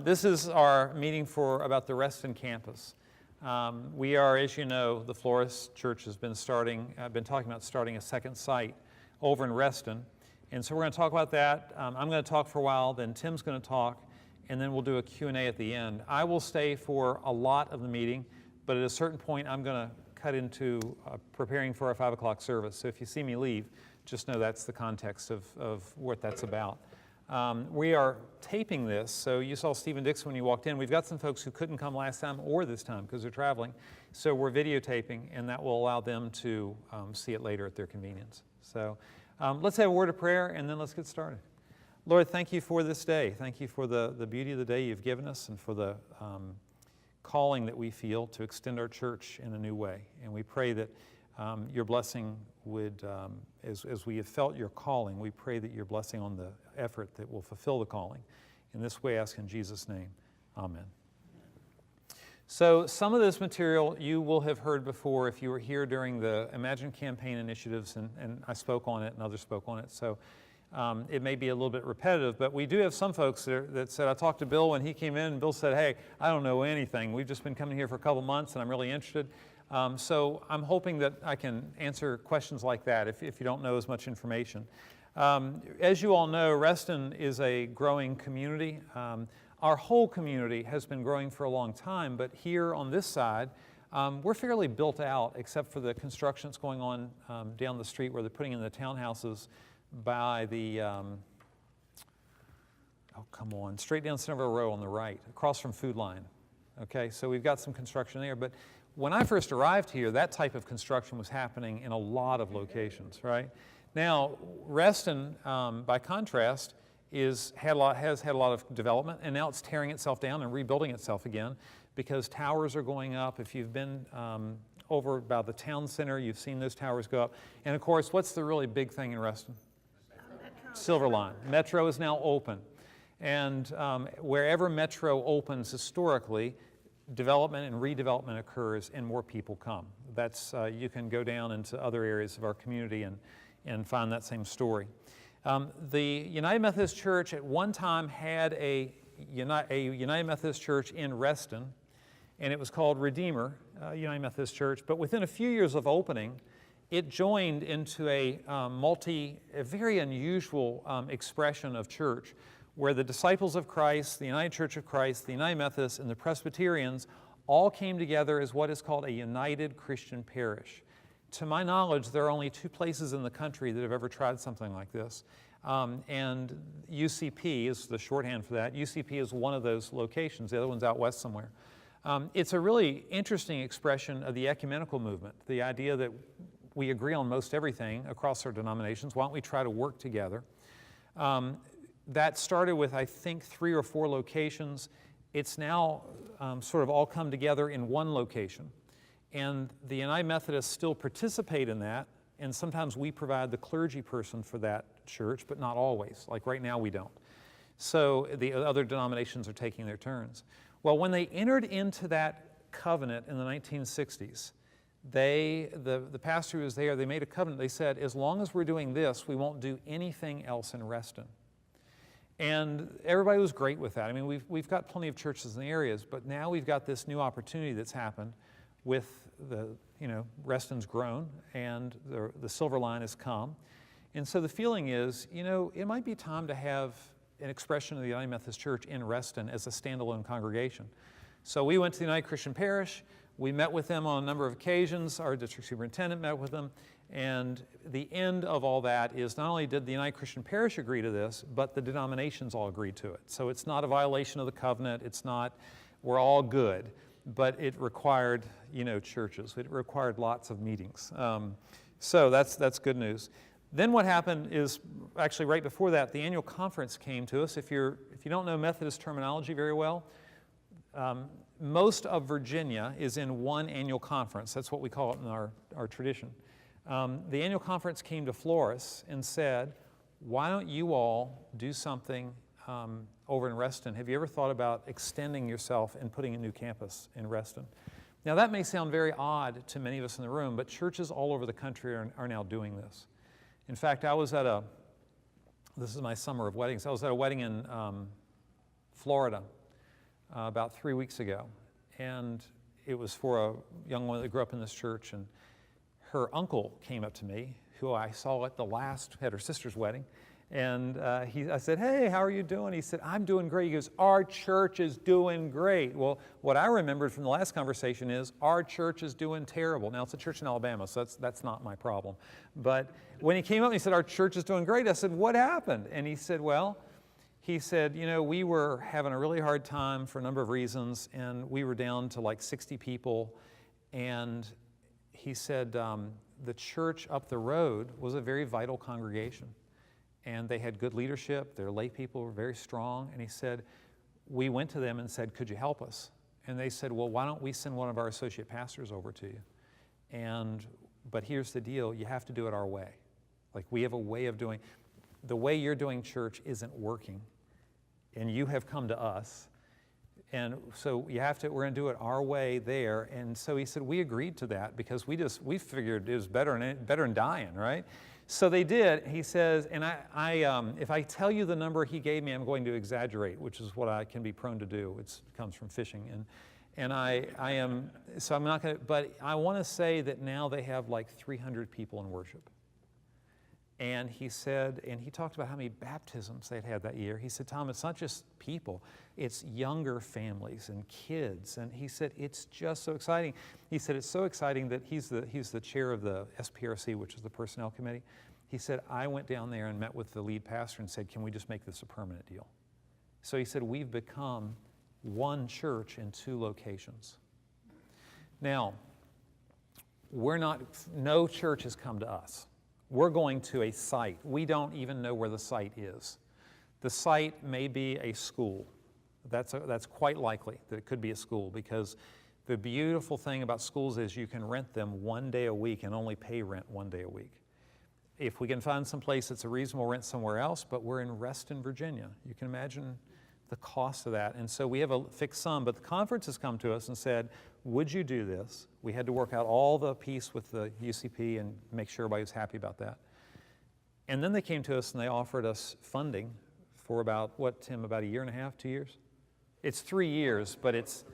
This is our meeting about the Reston campus. We are, as you know, the Flores Church has been talking about starting a second site over in Reston. And so we're going to talk about that. I'm going to talk for a while, then Tim's going to talk, and then we'll do a Q&A at the end. I will stay for a lot of the meeting, but at a certain point I'm going to cut into preparing for our 5 o'clock service. So if you see me leave, just know that's the context of what that's about. We are taping this, so you saw Stephen Dixon when you walked in. We've got some folks who couldn't come last time or this time because they're traveling. So we're videotaping, and that will allow them to see it later at their convenience. So let's have a word of prayer, and then let's get started. Lord, thank you for this day. Thank you for the beauty of the day you've given us and for the calling that we feel to extend our church in a new way. And we pray that your blessing would, as we have felt your calling, we pray that your blessing on the effort that will fulfill the calling. In this way, ask in Jesus' name, amen. So some of this material you will have heard before if you were here during the Imagine campaign initiatives, and I spoke on it and others spoke on it. So it may be a little bit repetitive, but we do have some folks that said, I talked to Bill when he came in, and Bill said, hey, I don't know anything. We've just been coming here for a couple months, and I'm really interested. So I'm hoping that I can answer questions like that if you don't know as much information. As you all know, Reston is a growing community. Our whole community has been growing for a long time, but here on this side, we're fairly built out, except for the construction that's going on down the street where they're putting in the townhouses by the, straight down Centerville Row on the right, across from Food Line. Okay, so we've got some construction there, but when I first arrived here, that type of construction was happening in a lot of locations, right? Now, Reston, by contrast, has had a lot of development, and now it's tearing itself down and rebuilding itself again because towers are going up. If you've been over by the town center, you've seen those towers go up. And of course, what's the really big thing in Reston? Silver Line. Metro is now open. And wherever Metro opens historically, development and redevelopment occurs and more people come. That's, you can go down into other areas of our community and find that same story. The United Methodist Church at one time had a United Methodist Church in Reston, and it was called Redeemer United Methodist Church, but within a few years of opening, it joined into a very unusual expression of church where the Disciples of Christ, the United Church of Christ, the United Methodists, and the Presbyterians all came together as what is called a United Christian Parish. To my knowledge, there are only 2 places in the country that have ever tried something like this. And UCP is the shorthand for that. UCP is one of those locations. The other one's out west somewhere. It's a really interesting expression of the ecumenical movement, the idea that we agree on most everything across our denominations. Why don't we try to work together? That started with, I think, 3 or 4 locations. It's now sort of all come together in one location. And the United Methodists still participate in that, and sometimes we provide the clergy person for that church, but not always. Like right now, we don't. So the other denominations are taking their turns. Well, when they entered into that covenant in the 1960s, the pastor who was there, they made a covenant. They said, as long as we're doing this, we won't do anything else in Reston. And everybody was great with that. I mean, we've got plenty of churches in the areas, but now we've got this new opportunity that's happened with Reston's grown and the Silver Line has come. And so the feeling is, it might be time to have an expression of the United Methodist Church in Reston as a standalone congregation. So we went to the United Christian Parish. We met with them on a number of occasions. Our district superintendent met with them. And the end of all that is not only did the United Christian Parish agree to this, but the denominations all agreed to it. So it's not a violation of the covenant. It's not, we're all good. But it required, churches. It required lots of meetings. So that's good news. Then what happened is, actually right before that, the annual conference came to us. If you don't know Methodist terminology very well, most of Virginia is in one annual conference. That's what we call it in our tradition. The annual conference came to Flores and said, why don't you all do something over in Reston? Have you ever thought about extending yourself and putting a new campus in Reston? Now that may sound very odd to many of us in the room, but churches all over the country are now doing this. In fact, I was at this is my summer of weddings, I was at a wedding in Florida about 3 weeks ago. And it was for a young woman that grew up in this church, and her uncle came up to me, who I saw at her sister's wedding. And I said, "Hey, how are you doing?" He said, "I'm doing great." He goes, "Our church is doing great." Well, what I remembered from the last conversation is, our church is doing terrible. Now, it's a church in Alabama, so that's not my problem. But when he came up and he said, "Our church is doing great," I said, "What happened?" And he said, we were having a really hard time for a number of reasons, and we were down to like 60 people. And he said, the church up the road was a very vital congregation. And they had good leadership. Their lay people were very strong. And he said, we went to them and said, "Could you help us?" And they said, "Well, why don't we send one of our associate pastors over to you? But here's the deal, you have to do it our way. Like, we have a way of doing, the way you're doing church isn't working. And you have come to us. And so we're going to do it our way there." And so he said, we agreed to that because we figured it was better than dying, right? So they did. He says, and if I tell you the number he gave me, I'm going to exaggerate, which is what I can be prone to do. It comes from fishing. So I'm not going to, but I want to say that now they have like 300 people in worship. And he said, and he talked about how many baptisms they'd had that year. He said, "Tom, it's not just people, it's younger families and kids." And he said, it's just so exciting. He said, it's so exciting that he's the chair of the SPRC, which is the personnel committee. He said, I went down there and met with the lead pastor and said, "Can we just make this a permanent deal?" So he said, we've become one church in 2 locations. Now, no church has come to us. We're going to a site. We don't even know where the site is. The site may be a school. That's quite likely that it could be a school, because the beautiful thing about schools is you can rent them 1 day a week and only pay rent 1 day a week. If we can find some place that's a reasonable rent somewhere else, but we're in Reston, Virginia. You can imagine the cost of that. And so we have a fixed sum, but the conference has come to us and said, would you do this? We had to work out all the piece with the UCP and make sure everybody was happy about that. And then they came to us and they offered us funding for about, about a year and a half, 2 years? It's 3 years, but it's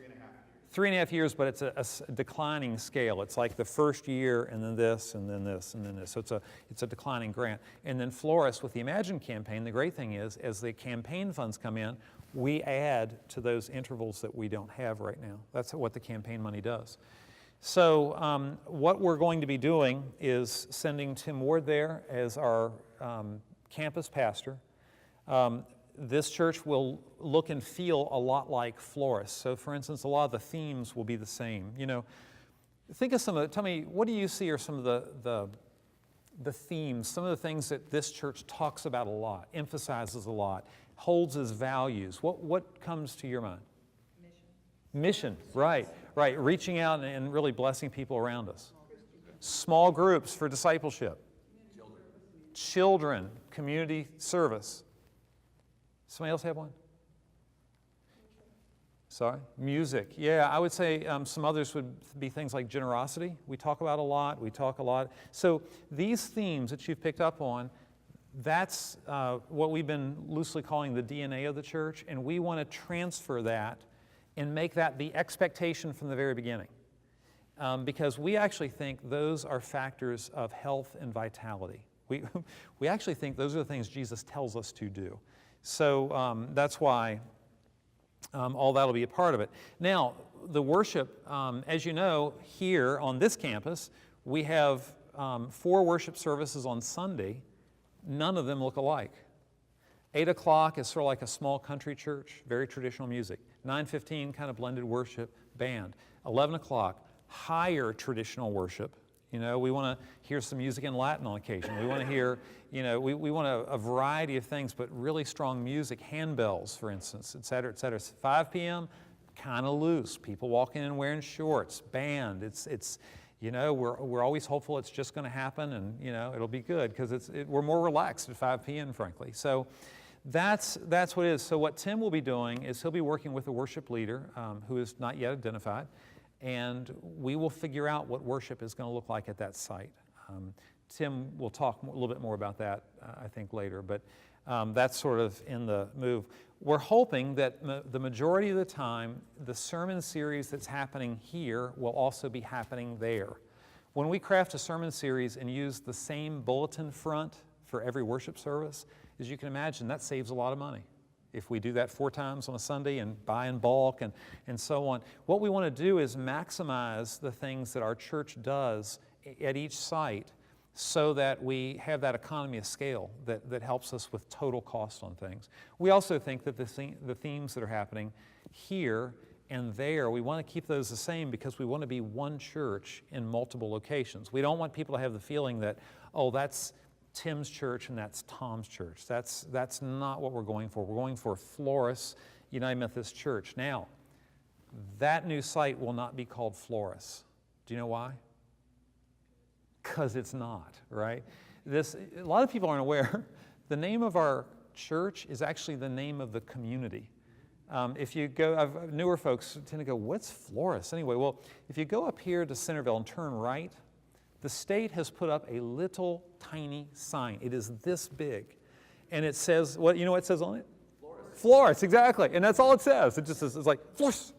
3.5 years, but it's a declining scale. It's like the first year and then this and then this and then this. So it's a declining grant. And then Flores, with the Imagine campaign, the great thing is, as the campaign funds come in, we add to those intervals that we don't have right now. That's what the campaign money does. So what we're going to be doing is sending Tim Ward there as our campus pastor. This church will look and feel a lot like Flores. So for instance, a lot of the themes will be the same. You know, think of tell me, what do you see are some of the themes, some of the things that this church talks about a lot, emphasizes a lot, holds as values? What comes to your mind? Mission, right. Reaching out and really blessing people around us. Small groups for discipleship. Children, community service. Somebody else have one? Sorry? Music. Yeah, I would say some others would be things like generosity. We talk about a lot. We talk a lot. So these themes that you've picked up on, that's what we've been loosely calling the DNA of the church, and we want to transfer that and make that the expectation from the very beginning. Because we actually think those are factors of health and vitality. We actually think those are the things Jesus tells us to do. So that's why all that will be a part of it. Now, the worship, as you know, here on this campus, we have 4 worship services on Sunday. None of them look alike. 8 o'clock is sort of like a small country church, very traditional music. 9:15, kind of blended worship, band. 11 o'clock, higher traditional worship. You know, we want to hear some music in Latin on occasion. We want to hear, you know, we want a variety of things, but really strong music, handbells, for instance, et cetera, et cetera. 5 p.m., kind of loose. People walking in wearing shorts, band. It's you know, we're always hopeful it's just going to happen and, you know, it'll be good because we're more relaxed at 5 p.m., frankly. So that's what it is. So what Tim will be doing is he'll be working with a worship leader who is not yet identified, and we will figure out what worship is going to look like at that site. Tim will talk a little bit more about that, I think, later, but that's sort of in the move. We're hoping that the majority of the time, the sermon series that's happening here will also be happening there. When we craft a sermon series and use the same bulletin front for every worship service, as you can imagine, that saves a lot of money. If we do that 4 times on a Sunday and buy in bulk and so on. What we want to do is maximize the things that our church does at each site so that we have that economy of scale that helps us with total cost on things. We also think that the themes that are happening here and there, we want to keep those the same because we want to be one church in multiple locations. We don't want people to have the feeling that, oh, that's Tim's church and that's Tom's church. That's not what we're going for. We're going for Flores United Methodist Church. Now, that new site will not be called Flores. Do you know why? Because it's not, right? A lot of people aren't aware. The name of our church is actually the name of the community. If you go, newer folks tend to go, what's Flores? Anyway, well, if you go up here to Centerville and turn right, the state has put up a little tiny sign. It is this big. And it says, what it says on it? Flores. Flores, exactly. And that's all it says. It just says, it's like, Flores,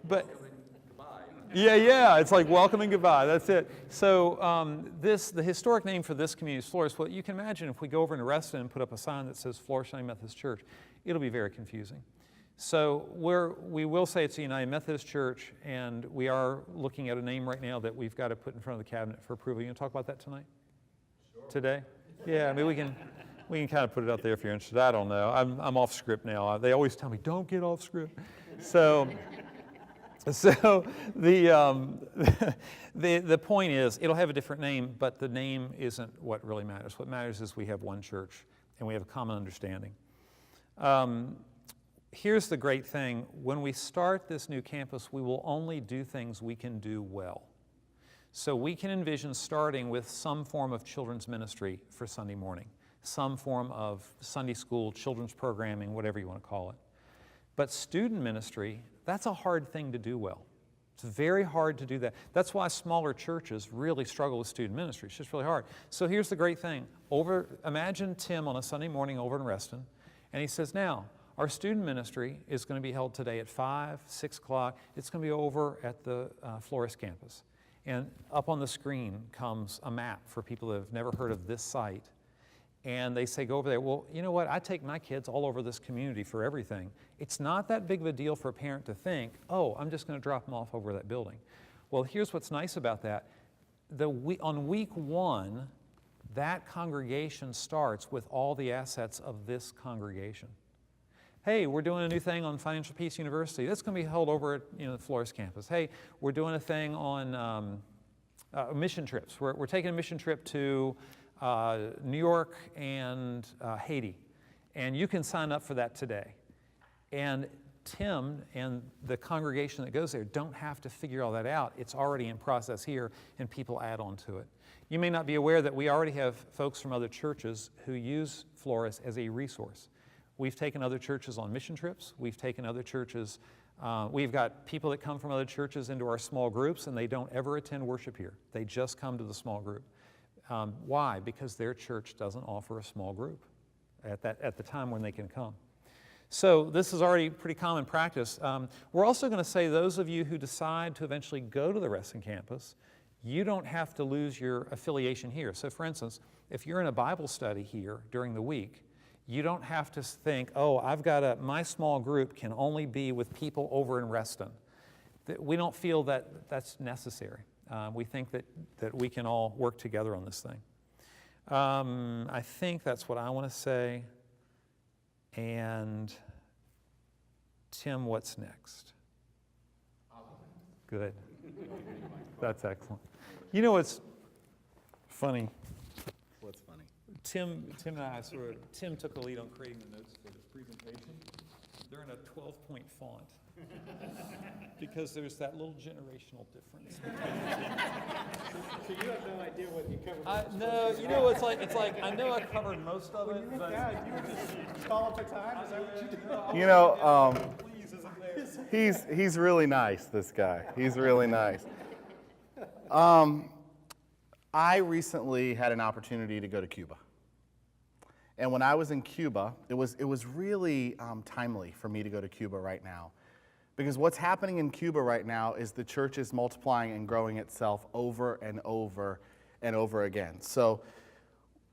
But yeah, it's like welcome and goodbye. That's it. So the historic name for this community is Flores. Well, you can imagine if we go over into Reston and put up a sign that says Flores United Methodist Church, it'll be very confusing. So we will say it's a United Methodist Church, and we are looking at a name right now that we've got to put in front of the cabinet for approval. You going to talk about that tonight? Sure. Today? Yeah, I mean we can kind of put it out there if you're interested. I don't know. I'm off script now. They always tell me don't get off script. So the point is it'll have a different name, but the name isn't what really matters. What matters is we have one church and we have a common understanding. Here's the great thing. When we start this new campus, we will only do things we can do well. So we can envision starting with some form of children's ministry for Sunday morning, some form of Sunday school, children's programming, whatever you want to call it. But student ministry, that's a hard thing to do well. It's very hard to do that. That's why smaller churches really struggle with student ministry. It's just really hard. So here's the great thing. Imagine Tim on a Sunday morning over in Reston, and he says, now, our student ministry is going to be held today at 5, 6 o'clock. It's going to be over at the Flores campus. And up on the screen comes a map for people that have never heard of this site. And they say, go over there. Well, you know what? I take my kids all over this community for everything. It's not that big of a deal for a parent to think, oh, I'm just going to drop them off over that building. Well, here's what's nice about that. On week 1, that congregation starts with all the assets of this congregation. Hey, we're doing a new thing on Financial Peace University. That's going to be held over at the Flores campus. Hey, we're doing a thing on mission trips. We're taking a mission trip to New York and Haiti. And you can sign up for that today. And Tim and the congregation that goes there don't have to figure all that out. It's already in process here, and people add on to it. You may not be aware that we already have folks from other churches who use Flores as a resource. We've taken other churches on mission trips. We've taken other churches. We've got people that come from other churches into our small groups, and they don't ever attend worship here. They just come to the small group. Why? Because their church doesn't offer a small group at the time when they can come. So this is already pretty common practice. We're also going to say those of you who decide to eventually go to the Reston campus, you don't have to lose your affiliation here. So for instance, if you're in a Bible study here during the week, you don't have to think, oh, my small group can only be with people over in Reston. We don't feel that that's necessary. We think that we can all work together on this thing. I think that's what I want to say. And Tim, what's next? Good. That's excellent. You know what's funny? What's funny? Tim and I Tim took the lead on creating the notes for this presentation. They're in a 12-point font because there's that little generational difference. So you have no idea what you covered. No, you know, it's like I know I covered most of it, but you were just calling for time. Is that what you do? You know, he's really nice, this guy. He's really nice. I recently had an opportunity to go to Cuba. And when I was in Cuba, it was really timely for me to go to Cuba right now. Because what's happening in Cuba right now is the church is multiplying and growing itself over and over and over again. So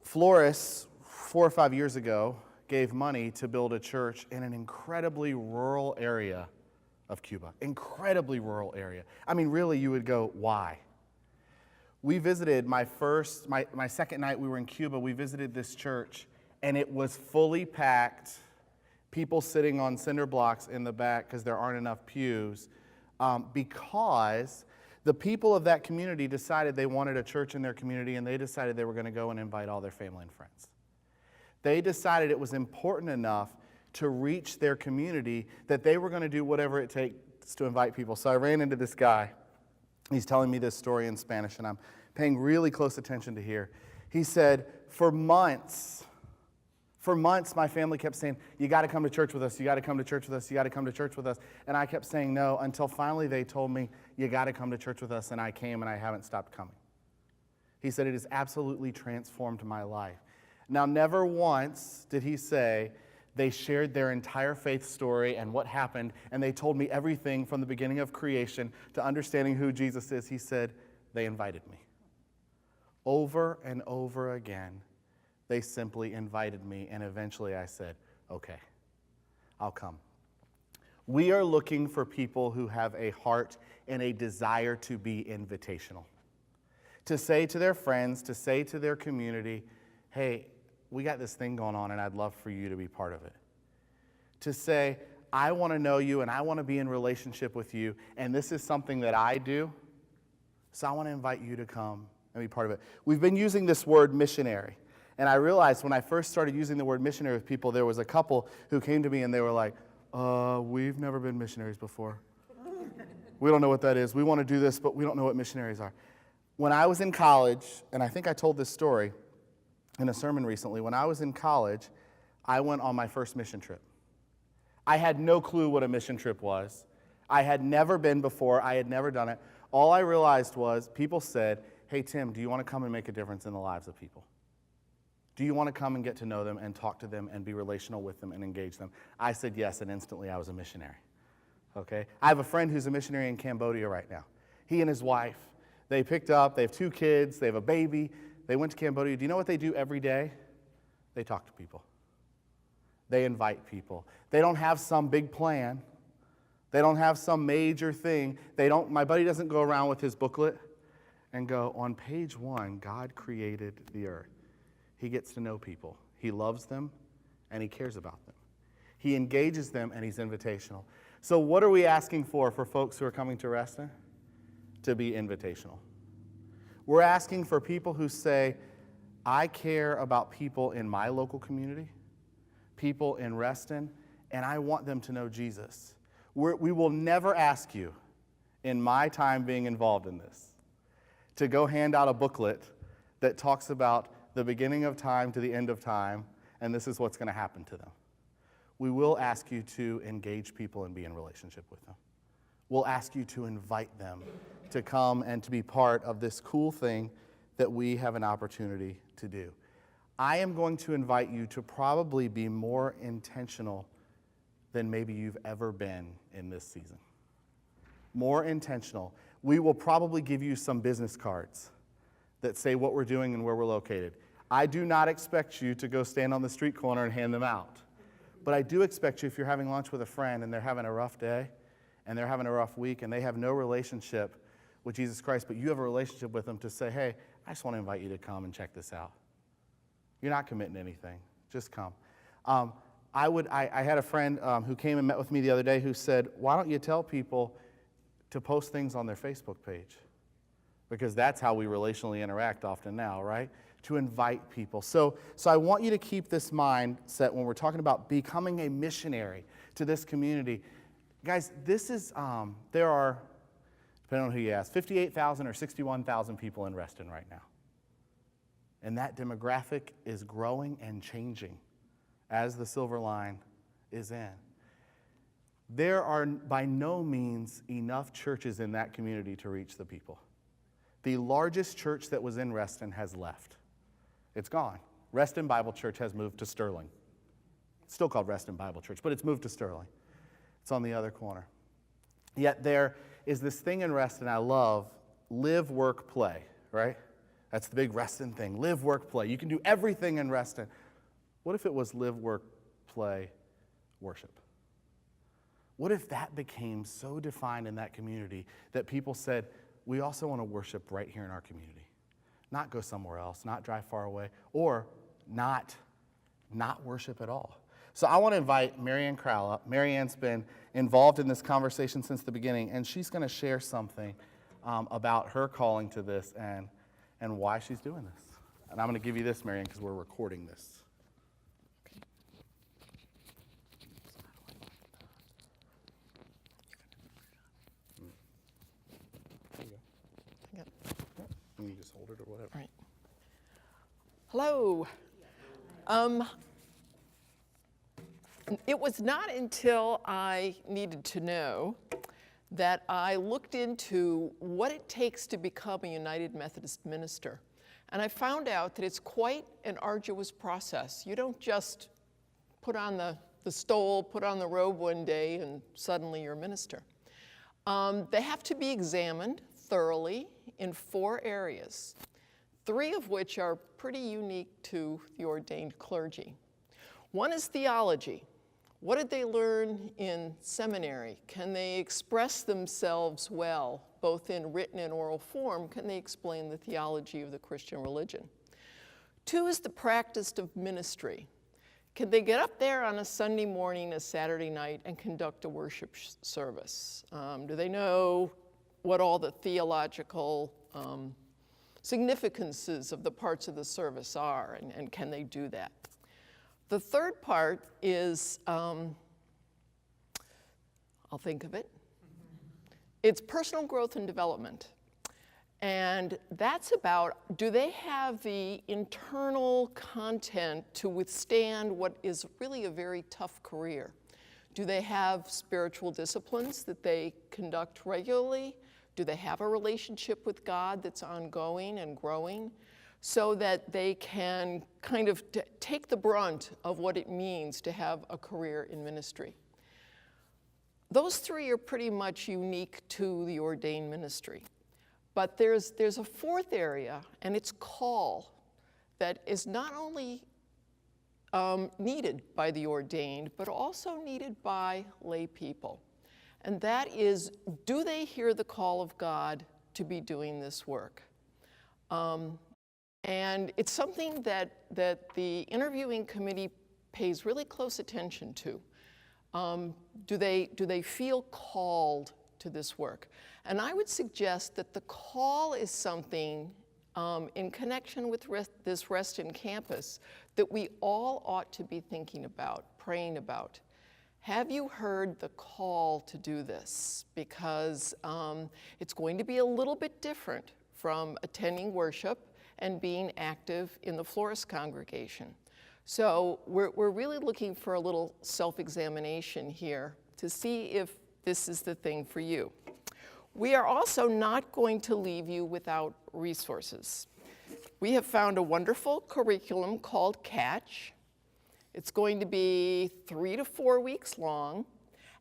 Flores, 4 or 5 years ago, gave money to build a church in an incredibly rural area of Cuba. Incredibly rural area. I mean, really, you would go, why? We visited my second night we were in Cuba, we visited this church, and it was fully packed, people sitting on cinder blocks in the back because there aren't enough pews, because the people of that community decided they wanted a church in their community, and they decided they were going to go and invite all their family and friends. They decided it was important enough to reach their community that they were going to do whatever it takes to invite people. So I ran into this guy. He's telling me this story in Spanish, and I'm paying really close attention to hear. He said, for months, my family kept saying, you got to come to church with us, you got to come to church with us, you got to come to church with us. And I kept saying no until finally they told me, you got to come to church with us, and I came, and I haven't stopped coming. He said, it has absolutely transformed my life. Now, never once did he say they shared their entire faith story and what happened, and they told me everything from the beginning of creation to understanding who Jesus is. He said, they invited me. Over and over again, they simply invited me, and eventually I said, okay, I'll come. We are looking for people who have a heart and a desire to be invitational. To say to their friends, to say to their community, hey, we got this thing going on, and I'd love for you to be part of it. To say, I want to know you, and I want to be in relationship with you, and this is something that I do, so I want to invite you to come and be part of it. We've been using this word missionary, and I realized when I first started using the word missionary with people, there was a couple who came to me, and they were like, we've never been missionaries before. We don't know what that is. We want to do this, but we don't know what missionaries are. When I was in college, and I think I told this story in a sermon recently, when I was in college, I went on my first mission trip. I had no clue what a mission trip was. I had never been before. I had never done it. All I realized was people said, hey, Tim, do you want to come and make a difference in the lives of people? Do you want to come and get to know them and talk to them and be relational with them and engage them? I said yes, and instantly I was a missionary. Okay? I have a friend who's a missionary in Cambodia right now. He and his wife, they picked up, they have 2 kids, they have a baby. They went to Cambodia. Do you know what they do every day? They talk to people. They invite people. They don't have some big plan. They don't have some major thing. My buddy doesn't go around with his booklet and go, on page 1, God created the earth. He gets to know people. He loves them, and he cares about them. He engages them, and he's invitational. So what are we asking for folks who are coming to Reston? To be invitational. We're asking for people who say, I care about people in my local community, people in Reston, and I want them to know Jesus. We will never ask you, in my time being involved in this, to go hand out a booklet that talks about the beginning of time to the end of time, and this is what's going to happen to them. We will ask you to engage people and be in relationship with them. We'll ask you to invite them to come and to be part of this cool thing that we have an opportunity to do. I am going to invite you to probably be more intentional than maybe you've ever been in this season. More intentional. We will probably give you some business cards that say what we're doing and where we're located. I do not expect you to go stand on the street corner and hand them out. But I do expect you, if you're having lunch with a friend and they're having a rough day and they're having a rough week and they have no relationship with Jesus Christ, but you have a relationship with them, to say, hey, I just want to invite you to come and check this out. You're not committing to anything. Just come. I had a friend who came and met with me the other day who said, why don't you tell people to post things on their Facebook page? Because that's how we relationally interact often now, right? To invite people. So I want you to keep this mindset when we're talking about becoming a missionary to this community. Guys, this is, there are, depending on who you ask, 58,000 or 61,000 people in Reston right now. And that demographic is growing and changing as the Silver Line is in. There are by no means enough churches in that community to reach the people. The largest church that was in Reston has left. It's gone. Reston Bible Church has moved to Sterling. It's still called Reston Bible Church, but it's moved to Sterling. It's on the other corner. Yet there is this thing in Reston I love, live, work, play, right? That's the big Reston thing, live, work, play. You can do everything in Reston. What if it was live, work, play, worship? What if that became so defined in that community that people said, we also want to worship right here in our community, not go somewhere else, not drive far away, or not worship at all. So I want to invite Marianne Crowell up. Marianne's been involved in this conversation since the beginning, and she's going to share something about her calling to this and why she's doing this. And I'm going to give you this, Marianne, because we're recording this. You just hold it or whatever. Right. Hello. It was not until I needed to know that I looked into what it takes to become a United Methodist minister. And I found out that it's quite an arduous process. You don't just put on the stole, put on the robe one day, and suddenly you're a minister. They have to be examined thoroughly in 4 areas, 3 of which are pretty unique to the ordained clergy. One is theology. What did they learn in seminary? Can they express themselves well, both in written and oral form? Can they explain the theology of the Christian religion? 2 is the practice of ministry. Can they get up there on a Sunday morning, a Saturday night, and conduct a worship service? Do they know what all the theological significances of the parts of the service are, and can they do that? The third part is, I'll think of it. It's personal growth and development. And that's about, do they have the internal content to withstand what is really a very tough career? Do they have spiritual disciplines that they conduct regularly? Do they have a relationship with God that's ongoing and growing so that they can kind of take the brunt of what it means to have a career in ministry? Those 3 are pretty much unique to the ordained ministry. But there's a 4th area, and it's call, that is not only needed by the ordained, but also needed by lay people. And that is, do they hear the call of God to be doing this work? And it's something that the interviewing committee pays really close attention to. Do they feel called to this work? And I would suggest that the call is something in connection with this Reston campus that we all ought to be thinking about, praying about. Have you heard the call to do this? Because it's going to be a little bit different from attending worship and being active in the Florist congregation. So we're really looking for a little self-examination here to see if this is the thing for you. We are also not going to leave you without resources. We have found a wonderful curriculum called Catch. It's going to be 3 to 4 weeks long,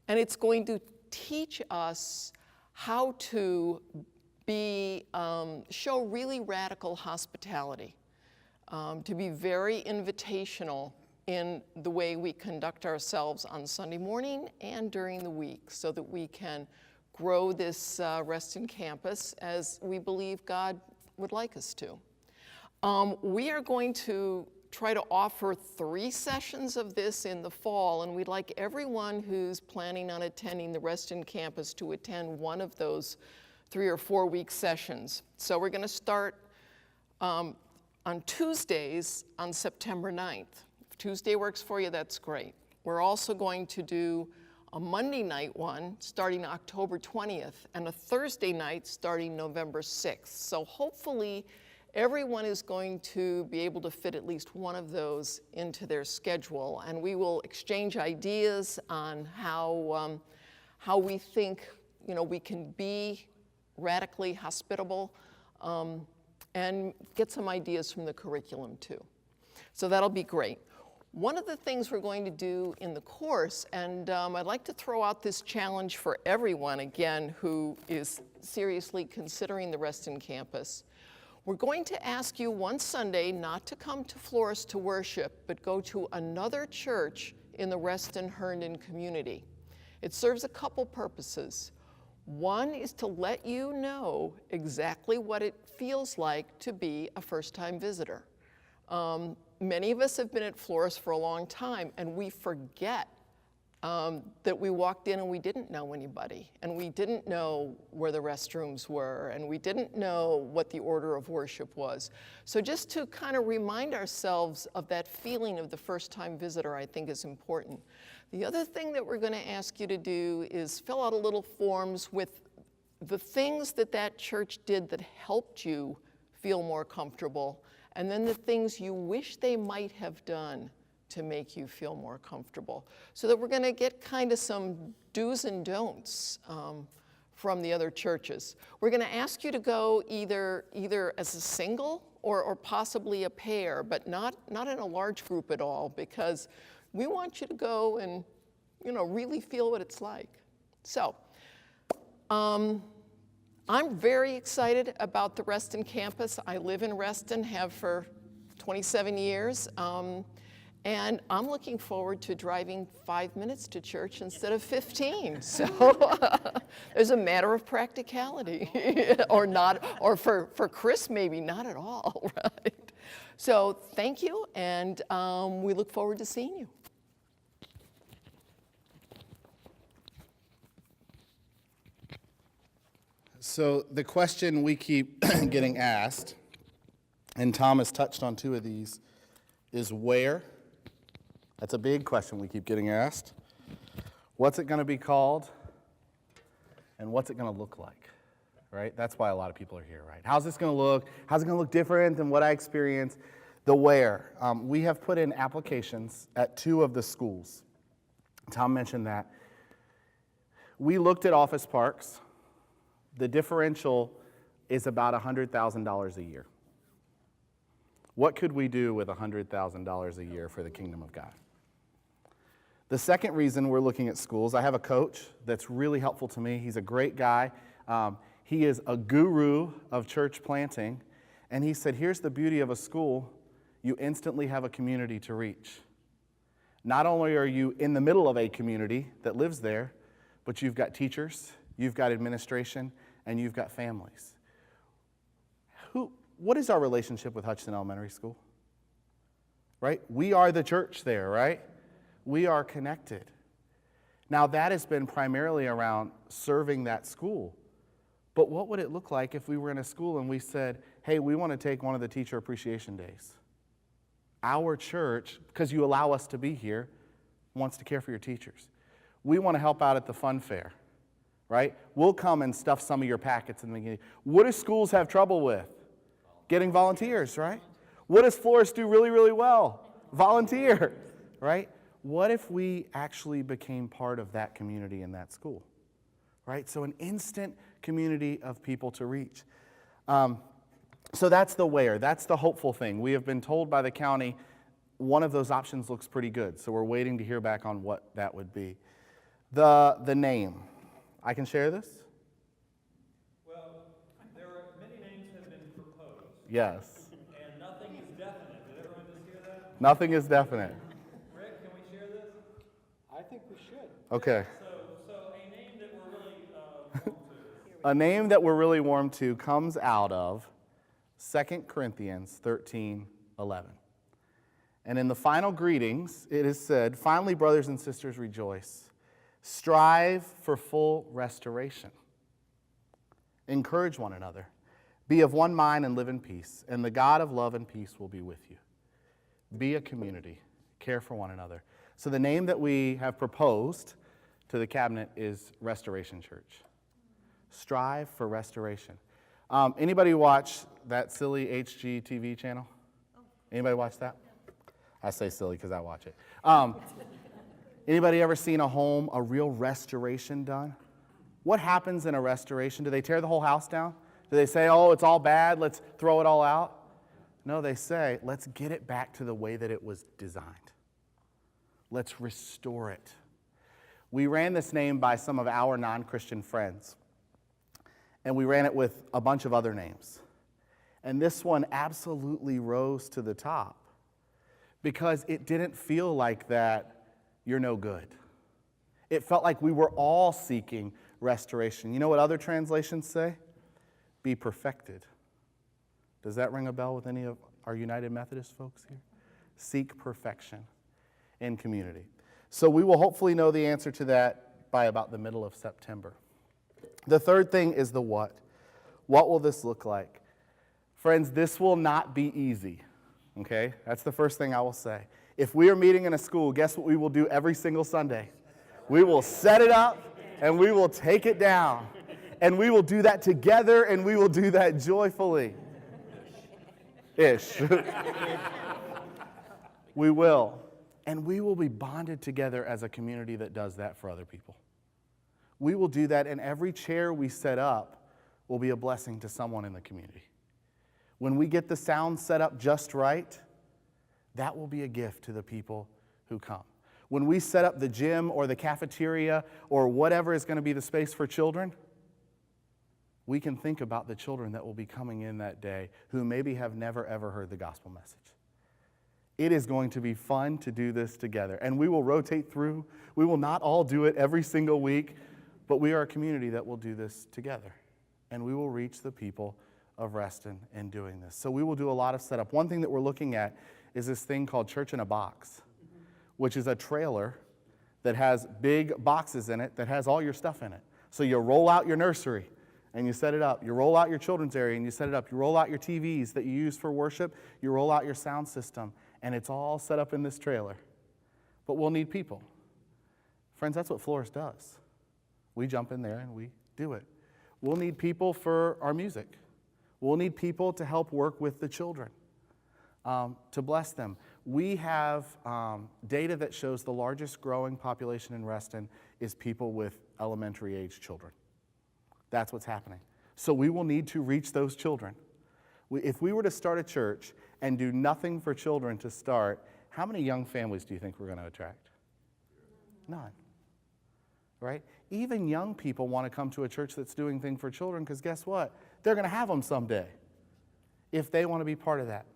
and it's going to teach us how to show really radical hospitality, to be very invitational in the way we conduct ourselves on Sunday morning and during the week so that we can grow this Reston campus as we believe God would like us to. We are going to try to offer 3 sessions of this in the fall, and we'd like everyone who's planning on attending the Reston campus to attend one of those 3 or 4 week sessions. So we're going to start on Tuesdays on September 9th. If Tuesday works for you, that's great. We're also going to do a Monday night one starting October 20th and a Thursday night starting November 6th. So hopefully everyone is going to be able to fit at least one of those into their schedule, and we will exchange ideas on how we think we can be radically hospitable and get some ideas from the curriculum too. So that'll be great. One of the things we're going to do in the course, and I'd like to throw out this challenge for everyone, again, who is seriously considering the Reston campus. We're going to ask you one Sunday not to come to Flores to worship, but go to another church in the Reston-Herndon community. It serves a couple purposes. One is to let you know exactly what it feels like to be a first-time visitor. Many of us have been at Flores for a long time, and we forget that we walked in and we didn't know anybody, and we didn't know where the restrooms were, and we didn't know what the order of worship was. So just to kind of remind ourselves of that feeling of the first-time visitor, I think is important. The other thing that we're going to ask you to do is fill out a little forms with the things that that church did that helped you feel more comfortable, and then the things you wish they might have done to make you feel more comfortable. So that we're going to get kind of some do's and don'ts from the other churches. We're going to ask you to go either as a single or possibly a pair, but not in a large group at all, because we want you to go and, you know, really feel what it's like. So, I'm very excited about the Reston campus. I live in Reston, have for 27 years, and I'm looking forward to driving 5 minutes to church instead of 15. So there's a matter of practicality, or not, or for Chris, maybe not at all, right? So thank you, and we look forward to seeing you. So the question we keep getting asked, and Thomas touched on two of these, is where? That's a big question we keep getting asked. What's it going to be called? And what's it going to look like? Right? That's why a lot of people are here, right? How's this going to look? How's it going to look different than what I experienced? The where. We have put in applications at 2 of the schools. Tom mentioned that. We looked at office parks. The differential is about $100,000 a year. What could we do with $100,000 a year for the kingdom of God? The second reason we're looking at schools, I have a coach that's really helpful to me. He's a great guy. He is a guru of church planting. And he said, here's the beauty of a school. You instantly have a community to reach. Not only are you in the middle of a community that lives there, but you've got teachers, you've got administration, and you've got families. What is our relationship with Hutchinson Elementary School? Right? We are the church there, right? We are connected. Now, that has been primarily around serving that school. But what would it look like if we were in a school and we said, hey, we want to take one of the teacher appreciation days? Our church, because you allow us to be here, wants to care for your teachers. We want to help out at the fun fair, right? We'll come and stuff some of your packets in the beginning. What do schools have trouble with? Getting volunteers, right? What does Flores do really, really well? Volunteer, right? What if we actually became part of that community in that school, right? So an instant community of people to reach. So that's the where. That's the hopeful thing. We have been told by the county one of those options looks pretty good, so we're waiting to hear back on what that would be. The name. I can share this? Well, there are many names have been proposed. Yes. And nothing is definite. Did everyone just hear that? Nothing is definite. Rick, can we share this? I think we should. Okay. So a name that we're really warm to. A name that we're really warm to comes out of 2 Corinthians 13:11. And in the final greetings, it is said, finally, brothers and sisters, rejoice. Strive for full restoration. Encourage one another. Be of one mind and live in peace. And the God of love and peace will be with you. Be a community. Care for one another. So the name that we have proposed to the cabinet is Restoration Church. Strive for restoration. Anybody watch that silly HGTV channel? Anybody watch that? I say silly because I watch it. Anybody ever seen a home, a real restoration done? What happens in a restoration? Do they tear the whole house down? Do they say, oh, it's all bad, let's throw it all out? No, they say, let's get it back to the way that it was designed. Let's restore it. We ran this name by some of our non-Christian friends, and we ran it with a bunch of other names. And this one absolutely rose to the top because it didn't feel like that, you're no good. It felt like we were all seeking restoration. You know what other translations say? Be perfected. Does that ring a bell with any of our United Methodist folks here? Seek perfection in community. So we will hopefully know the answer to that by about the middle of September. The third thing is the what. What will this look like? Friends, this will not be easy, okay? That's the first thing I will say. If we are meeting in a school, guess what we will do every single Sunday? We will set it up and we will take it down. And we will do that together and we will do that joyfully. Ish. We will. And we will be bonded together as a community that does that for other people. We will do that, and every chair we set up will be a blessing to someone in the community. When we get the sound set up just right, that will be a gift to the people who come. When we set up the gym or the cafeteria or whatever is going to be the space for children, we can think about the children that will be coming in that day who maybe have never ever heard the gospel message. It is going to be fun to do this together, and we will rotate through. We will not all do it every single week, but we are a community that will do this together, and we will reach the people of Reston in doing this. So we will do a lot of setup. One thing that we're looking at is this thing called Church in a Box, which is a trailer that has big boxes in it that has all your stuff in it. So you roll out your nursery and you set it up. You roll out your children's area and you set it up. You roll out your TVs that you use for worship. You roll out your sound system, and it's all set up in this trailer. But we'll need people. Friends, that's what Flores does. We jump in there and we do it. We'll need people for our music. We'll need people to help work with the children, to bless them. We have data that shows the largest growing population in Reston is people with elementary age children. That's what's happening. So we will need to reach those children. If we were to start a church and do nothing for children to start, how many young families do you think we're going to attract? None. Right? Even young people want to come to a church that's doing things for children because guess what? They're going to have them someday if they want to be part of that.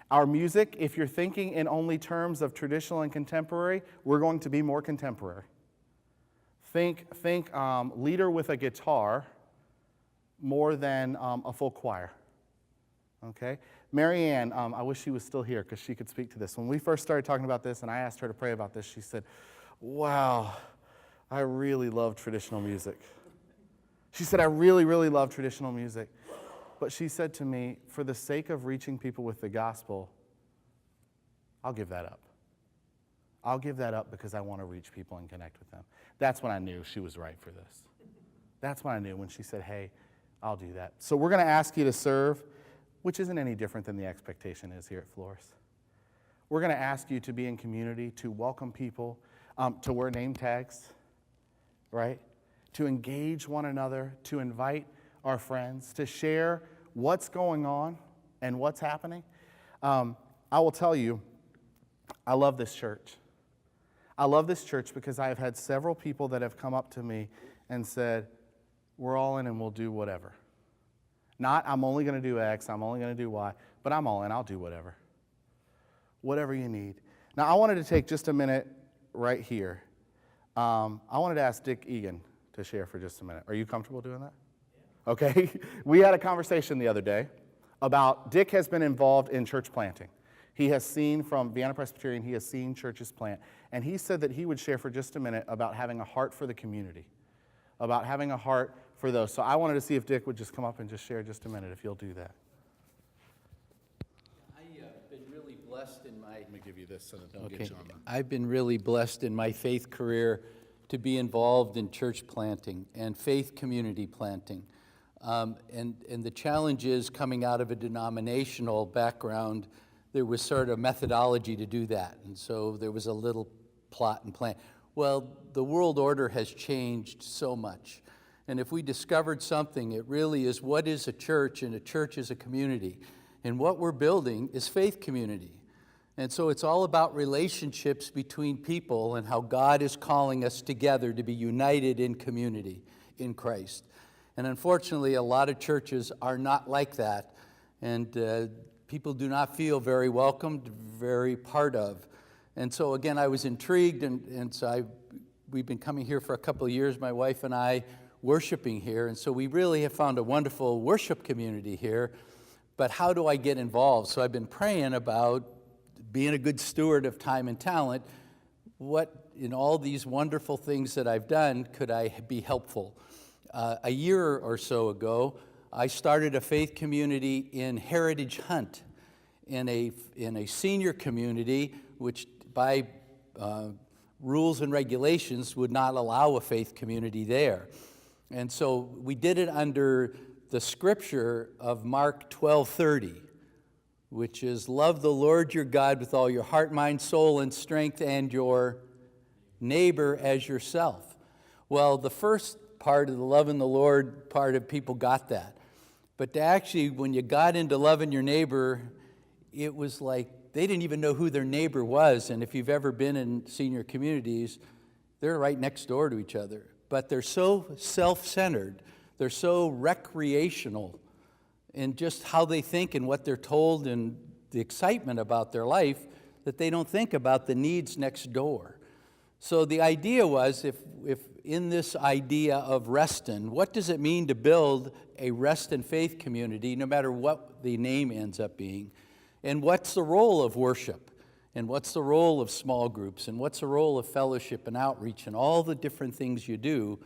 Our music, if you're thinking in only terms of traditional and contemporary, we're going to be more contemporary. Think leader with a guitar more than a full choir. Okay? Mary Ann, I wish she was still here because she could speak to this. When we first started talking about this and I asked her to pray about this, she said, wow, I really love traditional music. She said, I really, really love traditional music. But she said to me, for the sake of reaching people with the gospel, I'll give that up. I'll give that up because I want to reach people and connect with them. That's when I knew she was right for this. That's when I knew when she said, hey, I'll do that. So we're going to ask you to serve, which isn't any different than the expectation is here at Flores. We're going to ask you to be in community, to welcome people, to wear name tags, right? To engage one another, to invite our friends, to share what's going on and what's happening. I will tell you, I love this church. I love this church because I have had several people that have come up to me and said, we're all in and we'll do whatever. Not, I'm only going to do X, I'm only going to do Y, but I'm all in, I'll do whatever. Whatever you need. Now, I wanted to take just a minute right here. I wanted to ask Dick Egan to share for just a minute. Are you comfortable doing that? Yeah. Okay. We had a conversation the other day about Dick has been involved in church planting. He has seen from Vienna Presbyterian, he has seen churches plant. And he said that he would share for just a minute about having a heart for the community, about having a heart for those. So I wanted to see if Dick would just come up and just share just a minute, if you'll do that. I've been really blessed in my... Let me give you this so that they'll get you on that. I've been really blessed in my faith career to be involved in church planting and faith community planting. And the challenge is coming out of a denominational background, there was sort of methodology to do that. And so there was a little plot and plan. Well, the world order has changed so much. And if we discovered something, it really is, what is a church? And a church is a community. And what we're building is faith community. And so it's all about relationships between people and how God is calling us together to be united in community in Christ. And unfortunately, a lot of churches are not like that. And people do not feel very welcomed, very part of. And so again, I was intrigued, and so we've been coming here for a couple of years, my wife and I, worshiping here. And so we really have found a wonderful worship community here. But how do I get involved? So I've been praying about being a good steward of time and talent. What, in all these wonderful things that I've done, could I be helpful? A year or so ago, I started a faith community in Heritage Hunt, in a senior community, which by rules and regulations would not allow a faith community there. And so we did it under the scripture of Mark 12:30, which is, love the Lord your God with all your heart, mind, soul, and strength, and your neighbor as yourself. Well, the first part of the loving the Lord part of people got that. But actually, when you got into loving your neighbor, it was like they didn't even know who their neighbor was. And if you've ever been in senior communities, they're right next door to each other. But they're so self-centered, they're so recreational in just how they think and what they're told and the excitement about their life that they don't think about the needs next door. So the idea was, if in this idea of Reston, what does it mean to build a Reston faith community, no matter what the name ends up being? And what's the role of worship? And what's the role of small groups? And what's the role of fellowship and outreach and all the different things you do,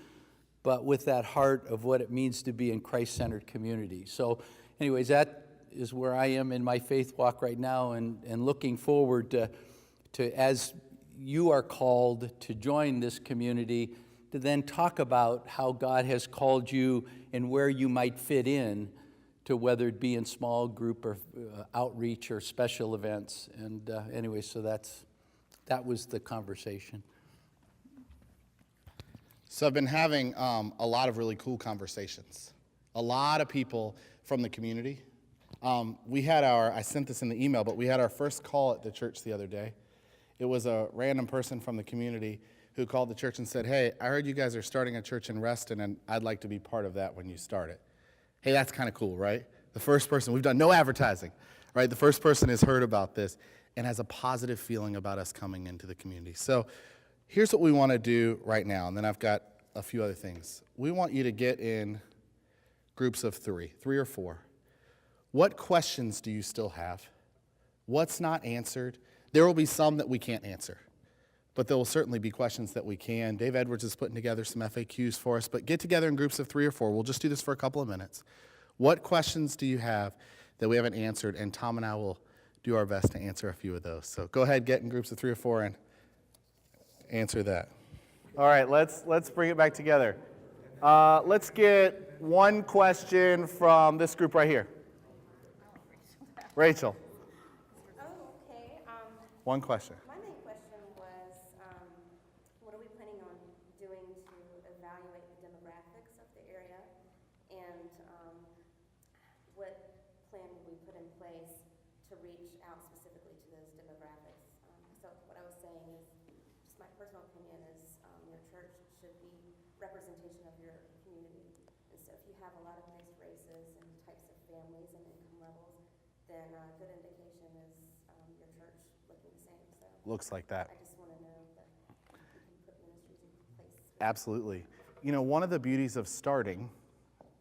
but with that heart of what it means to be in Christ-centered community. So anyways, that is where I am in my faith walk right now, and looking forward to as you are called to join this community, to then talk about how God has called you and where you might fit in, to whether it be in small group or outreach or special events. And anyway, so that was the conversation. So I've been having a lot of really cool conversations. A lot of people from the community. I sent this in the email, but we had our first call at the church the other day. It was a random person from the community who called the church and said, hey, I heard you guys are starting a church in Reston, and I'd like to be part of that when you start it. Hey, that's kind of cool, right? The first person, we've done no advertising, right? The first person has heard about this and has a positive feeling about us coming into the community. So here's what we want to do right now, and then I've got a few other things. We want you to get in groups of three or four. What questions do you still have? What's not answered? There will be some that we can't answer, but there will certainly be questions that we can. Dave Edwards is putting together some FAQs for us, but get together in groups of 3 or 4. We'll just do this for a couple of minutes. What questions do you have that we haven't answered? And Tom and I will do our best to answer a few of those. So go ahead, get in groups of 3 or 4 and answer that. All right, let's bring it back together. Let's get one question from this group right here. Rachel. Oh, okay. One question. My main question was, what are we planning on doing to evaluate the demographics of the area, and what plan will we put in place to reach out specifically to those demographics? So what I was saying is, just my personal opinion is, your church should be representation of your community. And so if you have a lot of mixed races and types of families and income levels, then a good indication is your church looking the same. So Looks like that. I just want to know that we can put ministries in place. Absolutely. You know, one of the beauties of starting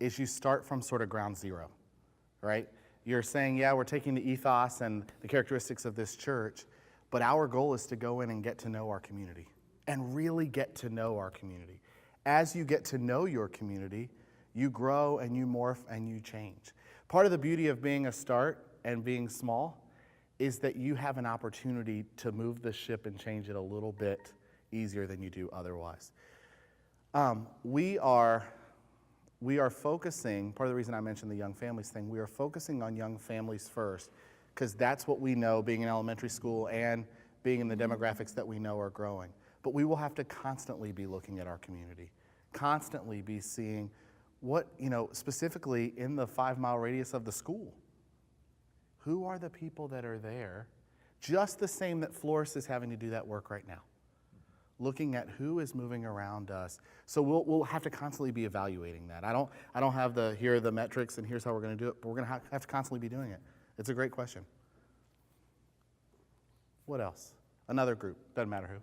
is you start from sort of ground zero, right? You're saying, yeah, we're taking the ethos and the characteristics of this church, but our goal is to go in and get to know our community and really get to know our community. As you get to know your community, you grow and you morph and you change. Part of the beauty of being a start and being small is that you have an opportunity to move the ship and change it a little bit easier than you do otherwise. We are focusing, part of the reason I mentioned the young families thing, we are focusing on young families first, because that's what we know being in elementary school and being in the demographics that we know are growing. But we will have to constantly be looking at our community, constantly be seeing what, specifically in the 5-mile radius of the school, who are the people that are there, just the same that Flores is having to do that work right now, looking at who is moving around us. So we'll have to constantly be evaluating that. I don't have here are the metrics and here's how we're going to do it, but we're going to have to constantly be doing it. It's a great question. What else? Another group, doesn't matter who.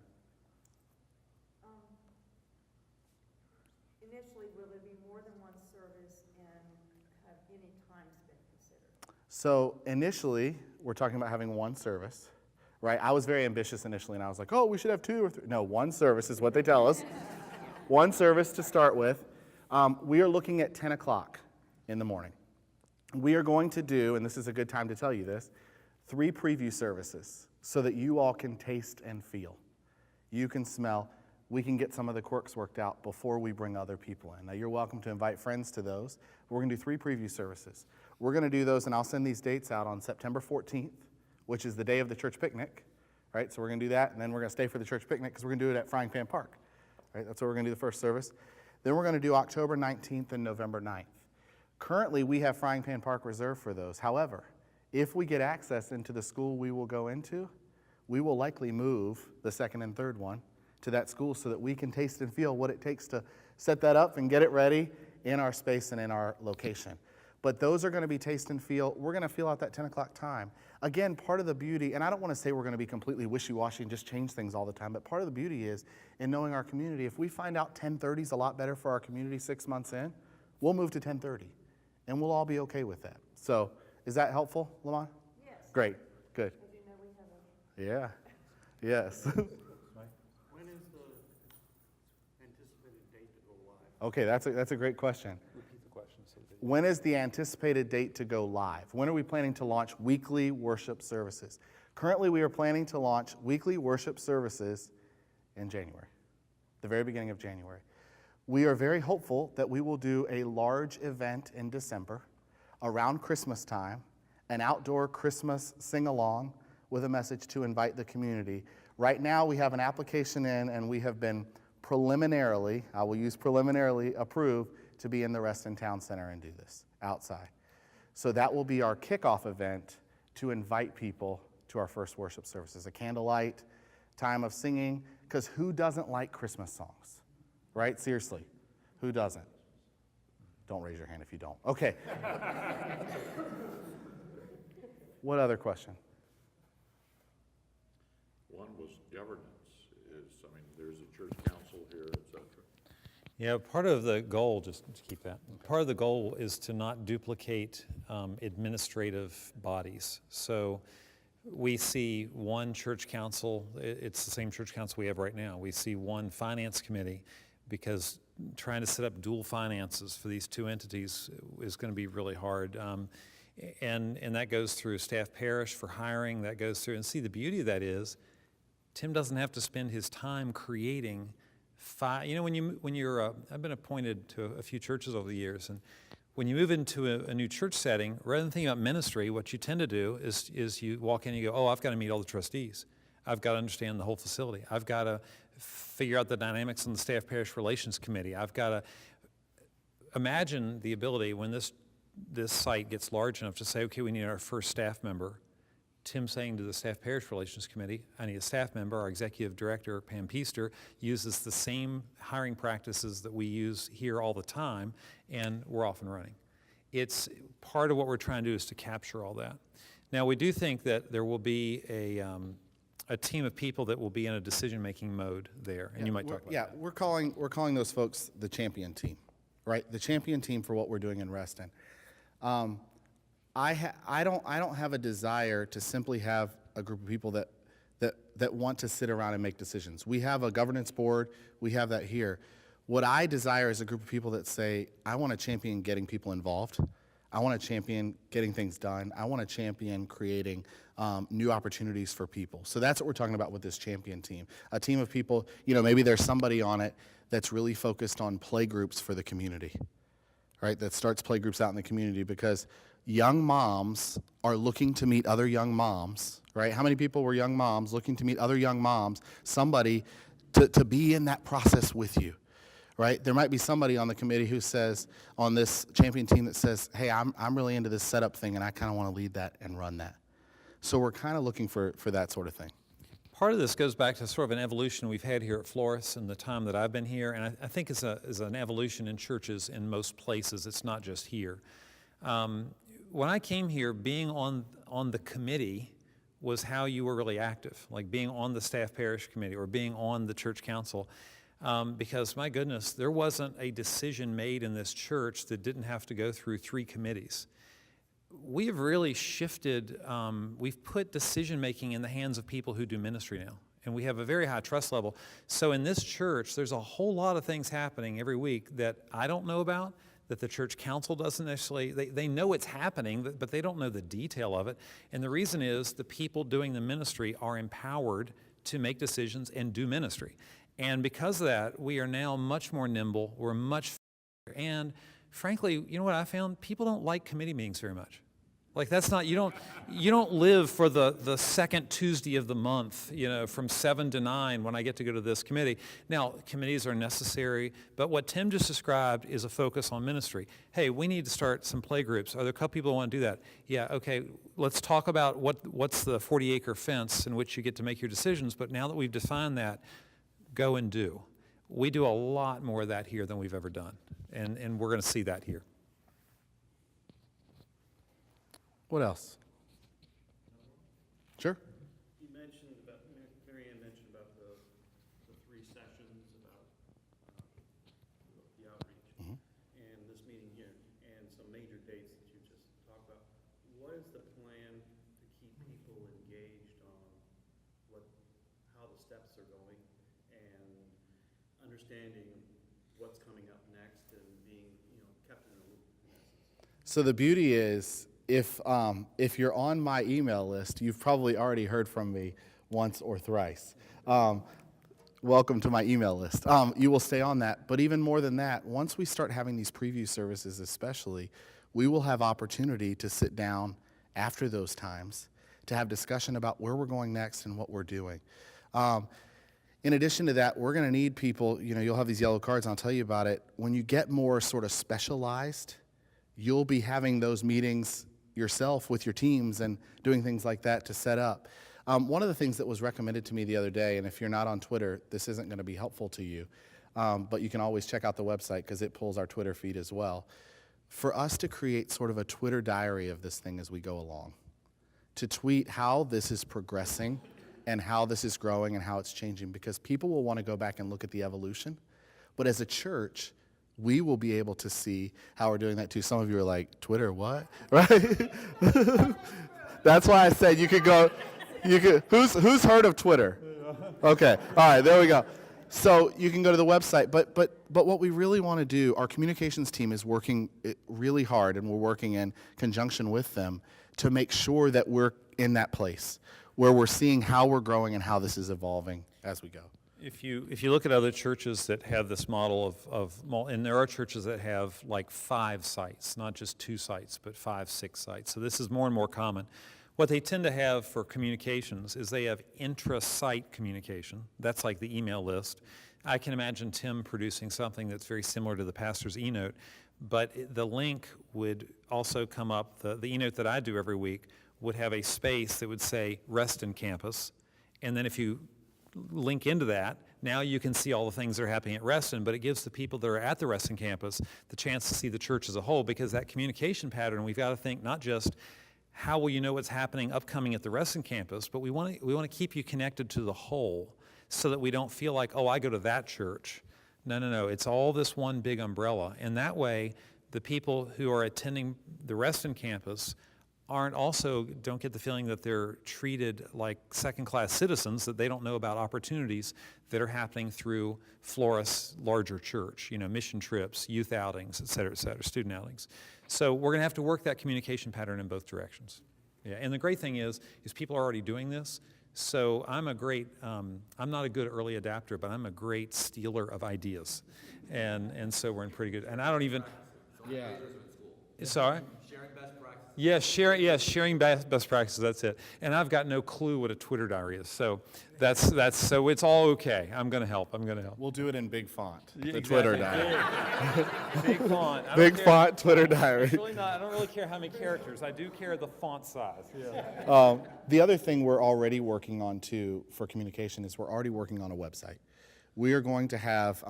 Initially, will there be more than one service and have any times been considered? So initially, we're talking about having one service, right? I was very ambitious initially, and I was like, oh, we should have 2 or 3. No, one service is what they tell us. One service to start with. We are looking at 10 o'clock in the morning. We are going to do, and this is a good time to tell you this, 3 preview services so that you all can taste and feel. You can smell. We can get some of the quirks worked out before we bring other people in. Now, you're welcome to invite friends to those. We're going to do 3 preview services. We're going to do those, and I'll send these dates out on September 14th, which is the day of the church picnic, right? So we're going to do that, and then we're going to stay for the church picnic because we're going to do it at Frying Pan Park, right? That's where we're going to do the first service. Then we're going to do October 19th and November 9th. Currently, we have Frying Pan Park reserved for those. However, if we get access into the school we will go into, we will likely move the second and third one to that school so that we can taste and feel what it takes to set that up and get it ready in our space and in our location. But those are going to be taste and feel. We're going to feel out that 10 o'clock time. Again, part of the beauty, and I don't want to say we're going to be completely wishy-washy and just change things all the time, but part of the beauty is in knowing our community, if we find out 10:30 is a lot better for our community 6 months in, we'll move to 10:30, and we'll all be okay with that. So is that helpful, Lamont? Yes. Great, good. Because you know we have a Yeah, yes. When is the anticipated date to go live? Okay, that's a great question. Repeat the question. When is the anticipated date to go live? When are we planning to launch weekly worship services? Currently, we are planning to launch weekly worship services in January, the very beginning of January. We are very hopeful that we will do a large event in December around Christmas time, an outdoor Christmas sing-along with a message to invite the community. Right now, we have an application in, and we have been preliminarily, I will use preliminarily, approved to be in the Reston Town Center and do this outside. So that will be our kickoff event to invite people to our first worship services, a candlelight, time of singing, because who doesn't like Christmas songs, right? Seriously, who doesn't? Don't raise your hand if you don't. Okay. What other question? One was governance. There's a church council here, et cetera. Yeah, part of the goal, just to keep that, part of the goal is to not duplicate administrative bodies. So we see one church council, it's the same church council we have right now. We see one finance committee because trying to set up dual finances for these 2 entities is going to be really hard. And that goes through staff parish for hiring, that goes through, and see the beauty of that is Tim doesn't have to spend his time creating when you're, I've been appointed to a few churches over the years, and when you move into a new church setting, rather than thinking about ministry, what you tend to do is you walk in and you go, oh, I've got to meet all the trustees. I've got to understand the whole facility. I've got to figure out the dynamics on the staff parish relations committee. I've got to imagine the ability when this site gets large enough to say, okay, we need our first staff member. Tim saying to the Staff Parish Relations Committee, I need a staff member. Our executive director, Pam Peaster, uses the same hiring practices that we use here all the time, and we're off and running. It's part of what we're trying to do is to capture all that. Now, we do think that there will be a team of people that will be in a decision-making mode there, and you might talk about that. Yeah, we're calling those folks the champion team, right? The champion team for what we're doing in Reston. I don't have a desire to simply have a group of people that want to sit around and make decisions. We have a governance board. We have that here. What I desire is a group of people that say, I want to champion getting people involved. I want to champion getting things done. I want to champion creating new opportunities for people. So that's what we're talking about with this champion team. A team of people, maybe there's somebody on it that's really focused on play groups for the community, right? That starts play groups out in the community because young moms are looking to meet other young moms, right? How many people were young moms looking to meet other young moms, somebody to be in that process with you, right? There might be somebody on the committee who says, on this champion team that says, hey, I'm really into this setup thing and I kind of want to lead that and run that. So we're kind of looking for that sort of thing. Part of this goes back to sort of an evolution we've had here at Flores in the time that I've been here, and I think it's an evolution in churches in most places. It's not just here. When I came here, being on the committee was how you were really active, like being on the staff parish committee or being on the church council, because my goodness, there wasn't a decision made in this church that didn't have to go through 3 committees. We have really shifted, we've put decision-making in the hands of people who do ministry now, and we have a very high trust level. So in this church, there's a whole lot of things happening every week that I don't know about, that the church council doesn't necessarily, they know it's happening, but they don't know the detail of it. And the reason is the people doing the ministry are empowered to make decisions and do ministry. And because of that, we are now much more nimble, we're much faster, and frankly, you know what I found? People don't like committee meetings very much. Like that's not, you don't live for the second Tuesday of the month, from 7 to 9 when I get to go to this committee. Now, committees are necessary, but what Tim just described is a focus on ministry. Hey, we need to start some play groups. Are there a couple people who want to do that? Yeah, okay, let's talk about what's the 40-acre fence in which you get to make your decisions, but now that we've defined that, go and do. We do a lot more of that here than we've ever done, and we're going to see that here. What else? Sure. You mentioned about, Mary Ann mentioned about the 3 sessions about the outreach and this meeting here and some major dates that you just talked about. What is the plan to keep people engaged on how the steps are going and understanding what's coming up next and being, kept in the loop in essence? So the beauty is, if you're on my email list, you've probably already heard from me once or thrice. Welcome to my email list. You will stay on that. But even more than that, once we start having these preview services especially, we will have opportunity to sit down after those times to have discussion about where we're going next and what we're doing. In addition to that, we're going to need people, you'll have these yellow cards, and I'll tell you about it. When you get more sort of specialized, you'll be having those meetings yourself with your teams and doing things like that to set up. One of the things that was recommended to me the other day, and if you're not on Twitter, this isn't going to be helpful to you, but you can always check out the website because it pulls our Twitter feed as well. For us to create sort of a Twitter diary of this thing as we go along, to tweet how this is progressing and how this is growing and how it's changing, because people will want to go back and look at the evolution. But as a church, we will be able to see how we're doing that too. Some of you are like, Twitter, what? Right? That's why I said you could go, who's heard of Twitter? Okay, all right, there we go. So you can go to the website, but what we really want to do, our communications team is working really hard, and we're working in conjunction with them to make sure that we're in that place where we're seeing how we're growing and how this is evolving as we go. If you look at other churches that have this model and there are churches that have like 5 sites, not just 2 sites, but 5, 6 sites. So this is more and more common. What they tend to have for communications is they have intra-site communication. That's like the email list. I can imagine Tim producing something that's very similar to the pastor's e-note, but the link would also come up, the e-note that I do every week would have a space that would say Reston campus, and then if you link into that, now you can see all the things that are happening at Reston, but it gives the people that are at the Reston campus the chance to see the church as a whole, because that communication pattern, we've got to think not just how will you know what's happening upcoming at the Reston campus, but we want to keep you connected to the whole so that we don't feel like, oh, I go to that church. No, it's all this one big umbrella. And that way, the people who are attending the Reston campus don't get the feeling that they're treated like second-class citizens, that they don't know about opportunities that are happening through Flores larger church, mission trips, youth outings, et cetera, student outings. So we're going to have to work that communication pattern in both directions. Yeah, and the great thing is people are already doing this. So I'm not a good early adapter, but I'm a great stealer of ideas. And so we're in pretty good, and I don't even. Yeah. Sorry? Sharing best practices Sharing best practices, that's it. And I've got no clue what a Twitter diary is, so so it's all okay. I'm going to help. We'll do it in big font, the Exactly. Twitter diary. Big font. I don't Big care. font Twitter diary. It's really not, I don't really care how many characters. I do care the font size. The other thing we're already working on too for communication is we're already working on a website. We are going to have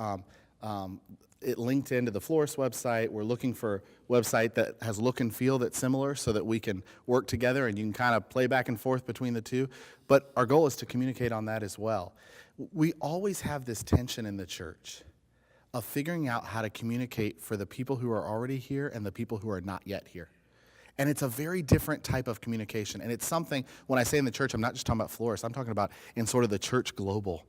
it linked into the Florist website. We're looking for a website that has look and feel that's similar so that we can work together and you can kind of play back and forth between the two. But our goal is to communicate on that as well. We always have this tension in the church of figuring out how to communicate for the people who are already here and the people who are not yet here. And it's a very different type of communication. And it's something, when I say in the church, I'm not just talking about Florist, I'm talking about in sort of the church global,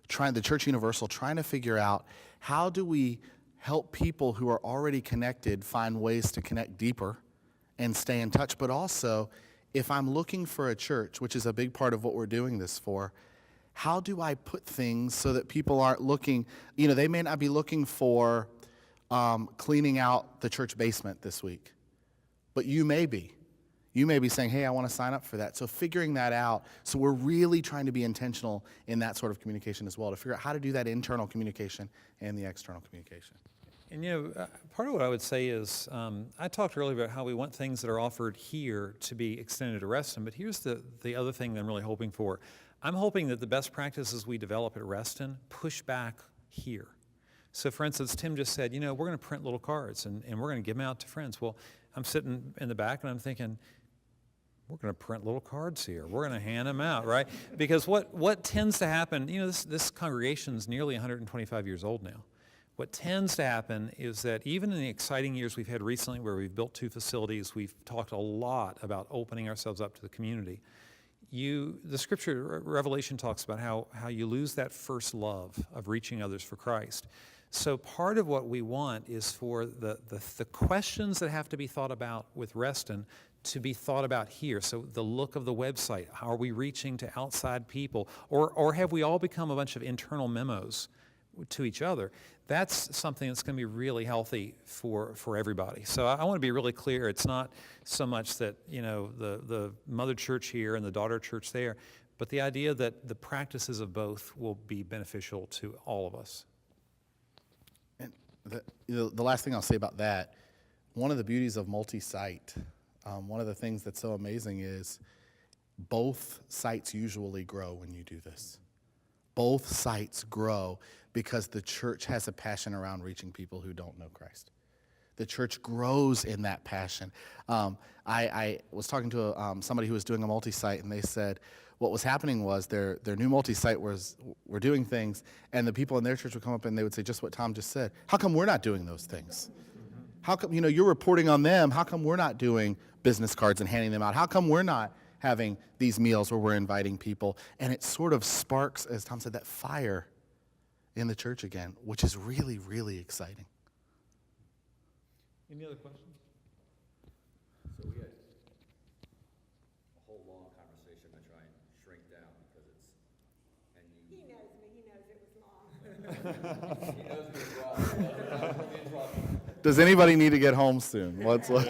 the church universal, trying to figure out how do we help people who are already connected find ways to connect deeper and stay in touch. But also, if I'm looking for a church, which is a big part of what we're doing this for, how do I put things so that people aren't looking, they may not be looking for cleaning out the church basement this week, but you may be. You may be saying, hey, I want to sign up for that. So figuring that out, so we're really trying to be intentional in that sort of communication as well, to figure out how to do that internal communication and the external communication. And part of what I would say is, I talked earlier about how we want things that are offered here to be extended to Reston, but here's the other thing that I'm really hoping for. I'm hoping that the best practices we develop at Reston push back here. So for instance, Tim just said, we're going to print little cards and we're going to give them out to friends. Well, I'm sitting in the back and I'm thinking, we're going to print little cards here. We're going to hand them out, right? Because what tends to happen, this congregation is nearly 125 years old now. What tends to happen is that even in the exciting years we've had recently where we've built 2 facilities, we've talked a lot about opening ourselves up to the community. The scripture, Revelation talks about how you lose that first love of reaching others for Christ. So part of what we want is for the questions that have to be thought about with Reston to be thought about here. So the look of the website, how are we reaching to outside people? Or have we all become a bunch of internal memos to each other? That's something that's going to be really healthy for everybody. So I want to be really clear. It's not so much that, the mother church here and the daughter church there, but the idea that the practices of both will be beneficial to all of us. And the last thing I'll say about that, one of the beauties of multi-site, one of the things that's so amazing is both sites usually grow when you do this. Both sites grow because the church has a passion around reaching people who don't know Christ. The church grows in that passion. I was talking to somebody who was doing a multi-site, and they said what was happening was their new multi-site were doing things, and the people in their church would come up and they would say just what Tom just said. How come we're not doing those things? How come, you're reporting on them? How come we're not doing business cards and handing them out? How come we're not having these meals where we're inviting people? And it sort of sparks, as Tom said, that fire in the church again, which is really, really exciting. Any other questions? So we had a whole long conversation to try and shrink down because it's, and you. He knows me, he knows it was long. He knows me as well. Does anybody need to get home soon? Let's look.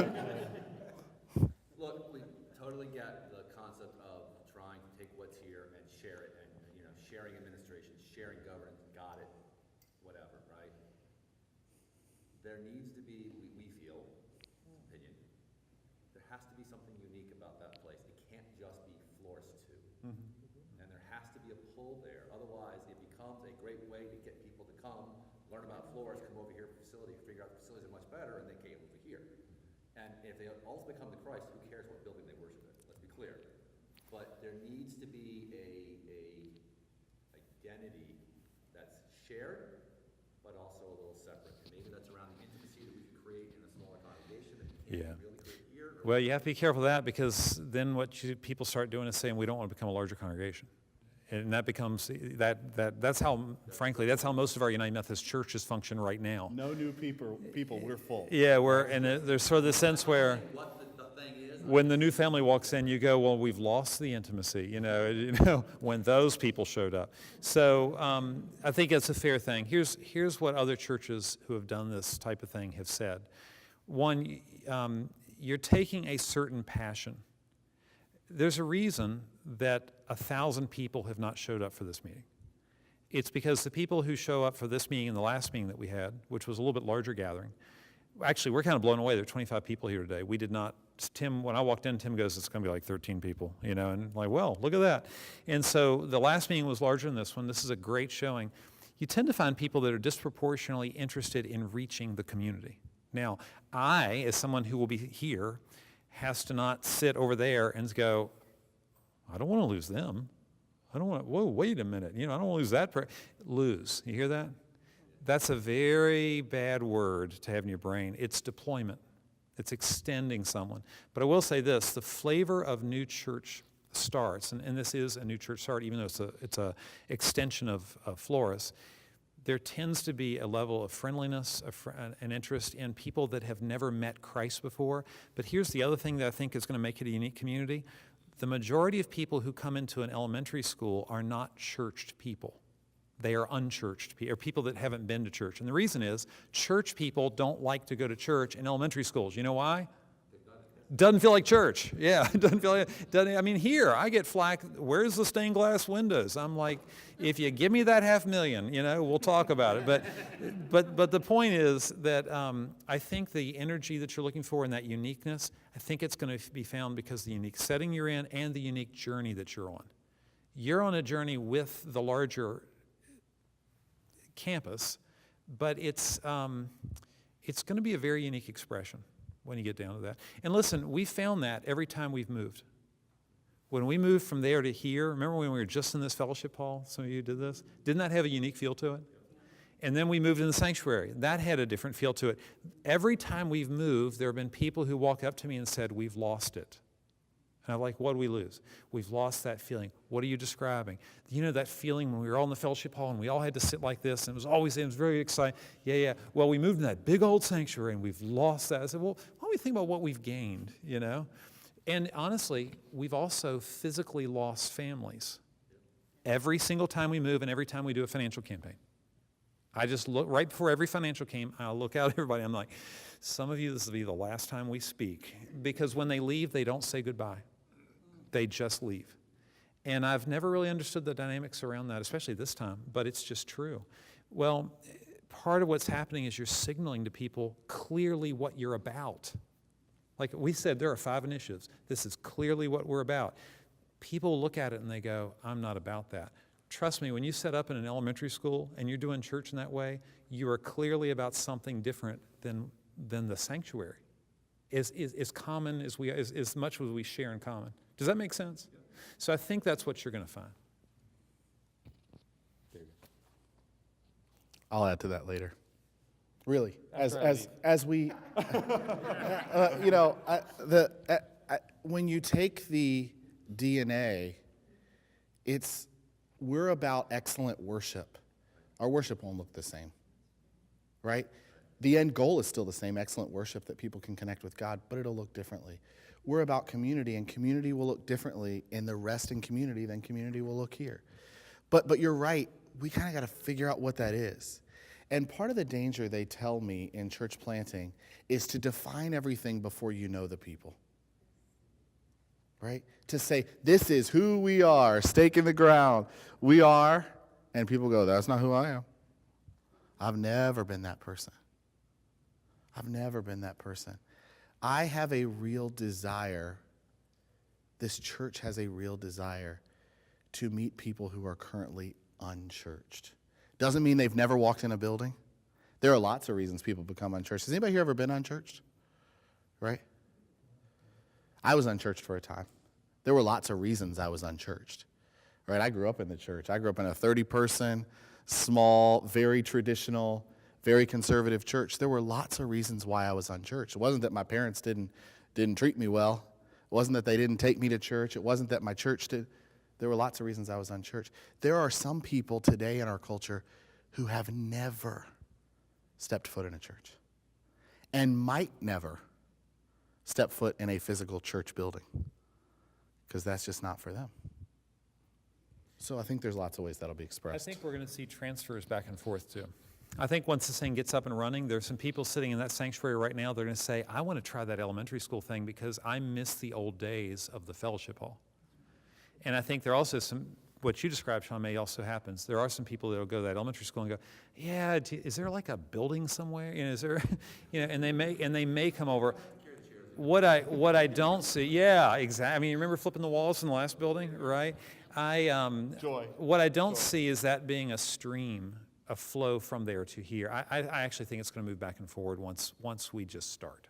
Look, we totally get the concept of trying to take what's here and share it, and sharing administration, sharing governance, got it, whatever, right? There needs to be, we feel, opinion, there has to be something unique about that place. It can't just be Florist 2. And there has to be a pull there. Otherwise, it becomes a great way to get people to come, learn about Florist, come over here for facility, figure out the facilities are much better, and they came over here. And if they ultimately come to Christ, who cares what building they worship in? Let's be clear. But there needs to be a identity that's shared, but also a little separate. And maybe that's around the intimacy that we can create in a smaller congregation that you can't really create here. Well, you have to be careful of that because then what people start doing is saying we don't want to become a larger congregation. And that becomes, that's how, frankly, that's how most of our United Methodist churches function right now. No new people, we're full. Yeah, there's sort of the sense where when the new family walks in, you go, well, we've lost the intimacy, when those people showed up. So I think it's a fair thing. Here's what other churches who have done this type of thing have said. One, you're taking a certain passion. There's a reason that 1,000 people have not showed up for this meeting. It's because the people who show up for this meeting and the last meeting that we had, which was a little bit larger gathering, actually, we're kind of blown away. There are 25 people here today. We did not, Tim, when I walked in, Tim goes, it's going to be like 13 people, you know, and like, well, look at that. And so the last meeting was larger than this one. This is a great showing. You tend to find people that are disproportionately interested in reaching the community. Now, I, as someone who will be here, has to not sit over there and go, I don't want to lose them. I don't want to, whoa, wait a minute. You know, I don't want to lose that. Lose. You hear that? That's a very bad word to have in your brain. It's deployment. It's extending someone. But I will say this, the flavor of new church starts, and this is a new church start, even though it's a extension of Flores, there tends to be a level of friendliness, an interest in people that have never met Christ before. But here's the other thing that I think is going to make it a unique community. The majority of people who come into an elementary school are not churched people. They are unchurched people, or people that haven't been to church. And the reason is, church people don't like to go to church in elementary schools. You know why? Doesn't feel like church. Yeah, doesn't feel like, I mean, here, I get flack, where's the stained glass windows? I'm like, if you give me that $500,000, you know, we'll talk about it. But the point is that I think the energy that you're looking for and that uniqueness, I think it's going to be found because of the unique setting you're in and the unique journey that you're on. You're on a journey with the larger campus, but it's going to be a very unique expression when you get down to that. And listen, we found that every time we've moved. When we moved from there to here, remember when we were just in this fellowship hall? Some of you did this. Didn't that have a unique feel to it? And then we moved in the sanctuary. That had a different feel to it. Every time we've moved, there have been people who walk up to me and said, we've lost it. And I'm like, what did we lose? We've lost that feeling. What are you describing? You know that feeling when we were all in the fellowship hall and we all had to sit like this, and it was very exciting. Yeah. Well, we moved in that big old sanctuary and we've lost that. I said, well, why don't we think about what we've gained, you know? And honestly, we've also physically lost families. Every single time we move and every time we do a financial campaign. I just look, right before every financial came, I'll look out at everybody, I'm like, some of you, this will be the last time we speak. Because when they leave, they don't say goodbye. They just leave. And I've never really understood the dynamics around that, especially this time, but it's just true. Well, part of what's happening is you're signaling to people clearly what you're about. Like we said, there are 5 initiatives. This is clearly what we're about. People look at it and they go, I'm not about that. Trust me, when you set up in an elementary school and you're doing church in that way, you are clearly about something different than the sanctuary. As common as much as we share in common. Does that make sense? So I think that's what you're going to find. I'll add to that later. Really, as we, you know, when you take the DNA, we're about excellent worship. Our worship won't look the same, right? The end goal is still the same, excellent worship that people can connect with God, but it'll look differently. We're about community, and community will look differently in the Reston community than community will look here. But you're right, we kind of got to figure out what that is. And part of the danger, they tell me, in church planting is to define everything before you know the people. Right? To say, this is who we are, stake in the ground. We are, and people go, that's not who I am. I've never been that person. I've never been that person. I have a real desire, this church has a real desire to meet people who are currently unchurched. Doesn't mean they've never walked in a building. There are lots of reasons people become unchurched. Has anybody here ever been unchurched? Right? I was unchurched for a time. There were lots of reasons I was unchurched. Right? I grew up in the church. I grew up in a 30-person, small, very traditional, very conservative church. There were lots of reasons why I was unchurched. It wasn't that my parents didn't treat me well. It wasn't that they didn't take me to church. It wasn't that my church did. There were lots of reasons I was unchurched. There are some people today in our culture who have never stepped foot in a church and might never step foot in a physical church building because that's just not for them. So I think there's lots of ways that'll be I expressed. think we're going to see transfers back and forth too. I think once this thing gets up and running, there's some people sitting in that sanctuary right now, they're going to say, I want to try that elementary school thing because I miss the old days of the fellowship hall. And I think there are also some, what you described, Sean, may also happens. There are some people that will go to that elementary school and go, yeah, is there like a building somewhere? You know, is there, you know, and they may come over. What I don't see, yeah, exactly. I mean, you remember flipping the walls in the last building, right? Joy. What I don't see is that being a stream, a flow from there to here. I actually think it's going to move back and forward once we just start.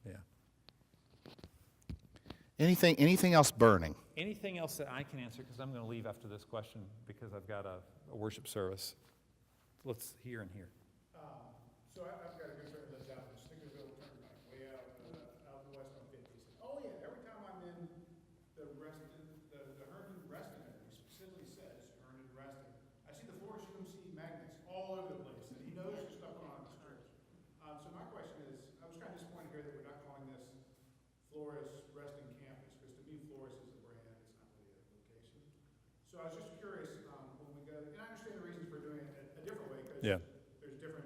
Yeah. Anything else burning? Anything else that I can answer, because I'm going to leave after this question because I've got a worship service. Let's hear and hear. So I've got a good friend that lives out in the Snickersville Turnpike, way out west on 50. He said, oh yeah, every time I'm in the Herndon Reston area, he specifically says Herndon Reston, I see the Flores UMC magnets all over the place, and he knows there's stuff going on in this church. So my question is, I was kind of disappointed here that we're not calling this Flores Reston Campus, because to me Flores is a brand, it's not really a location. So I was just curious, when we go, and I understand the reasons for doing it a different way, because Yeah. there's different,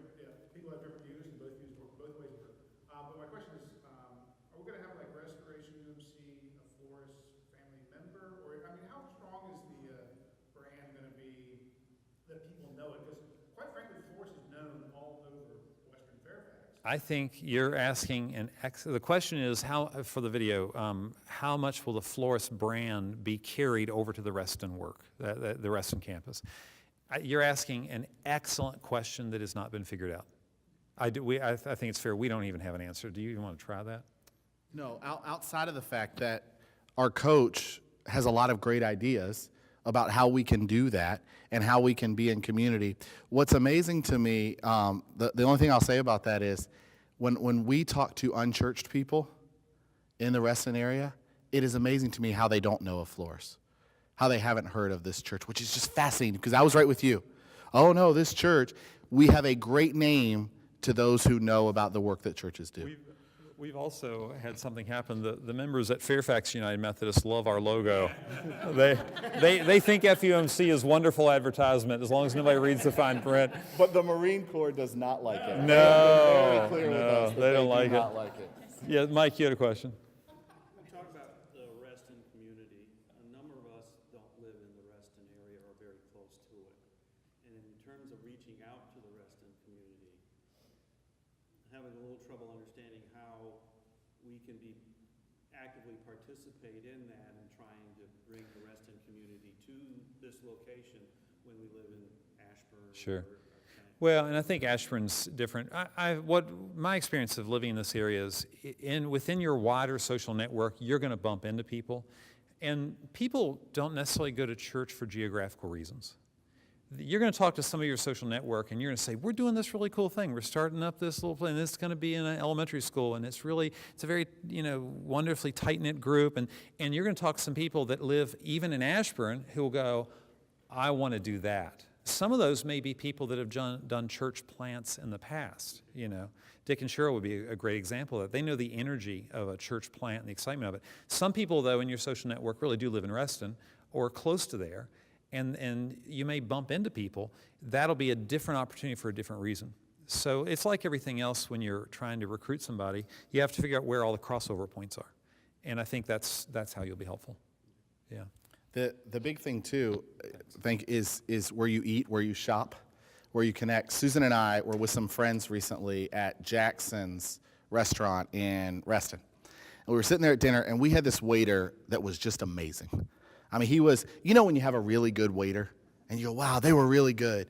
people have different views, and both views work, both ways work. But my question is, are we going to have like Restoration UMC, a Flores family member, or I mean, how strong is the brand going to be that people know it? Because quite frankly, Flores is known all over Western Fairfax. I think you're asking the question is how, for the video, how much will the Flores brand be carried over to the Reston the Reston campus? You're asking an excellent question that has not been figured out. I think it's fair. We don't even have an answer. Do you even want to try that? No, outside of the fact that our coach has a lot of great ideas about how we can do that and how we can be in community. What's amazing to me, the only thing I'll say about that is when we talk to unchurched people in the Reston area, it is amazing to me how they don't know of Flores, how they haven't heard of this church, which is just fascinating because I was right with you. Oh no, this church, we have a great name to those who know about the work that churches do. We've also had something happen. The members at Fairfax United Methodist love our logo. They think FUMC is wonderful advertisement as long as nobody reads the fine print. But the Marine Corps does not like it. No, Very clear with no, us that they don't do like not it. like it. Yeah, Mike, you had a question? Talk about the Reston community. A number of us don't live in the Reston area or very close to it. And in terms of reaching out to the Reston community, having a little trouble understanding how we can actively participate in that and trying to bring the Reston community to this location when we live in Ashburn. Sure. or Well, and I think Ashburn's different. What my experience of living in this area is, within your wider social network, you're going to bump into people, and people don't necessarily go to church for geographical reasons. You're going to talk to some of your social network, and you're going to say, "We're doing this really cool thing. We're starting up this little place, and it's going to be in an elementary school, and it's a very wonderfully tight knit group." And you're going to talk to some people that live even in Ashburn who will go, "I want to do that." Some of those may be people that have done church plants in the past. Dick and Cheryl would be a great example of that. They know the energy of a church plant and the excitement of it. Some people, though, in your social network really do live in Reston or close to there, and you may bump into people. That'll be a different opportunity for a different reason. So it's like everything else when you're trying to recruit somebody. You have to figure out where all the crossover points are, and I think that's how you'll be helpful. Yeah. The big thing too, I think, is where you eat, where you shop, where you connect. Susan and I were with some friends recently at Jackson's restaurant in Reston. And we were sitting there at dinner, and we had this waiter that was just amazing. I mean, he was, when you have a really good waiter, and you go, wow, they were really good.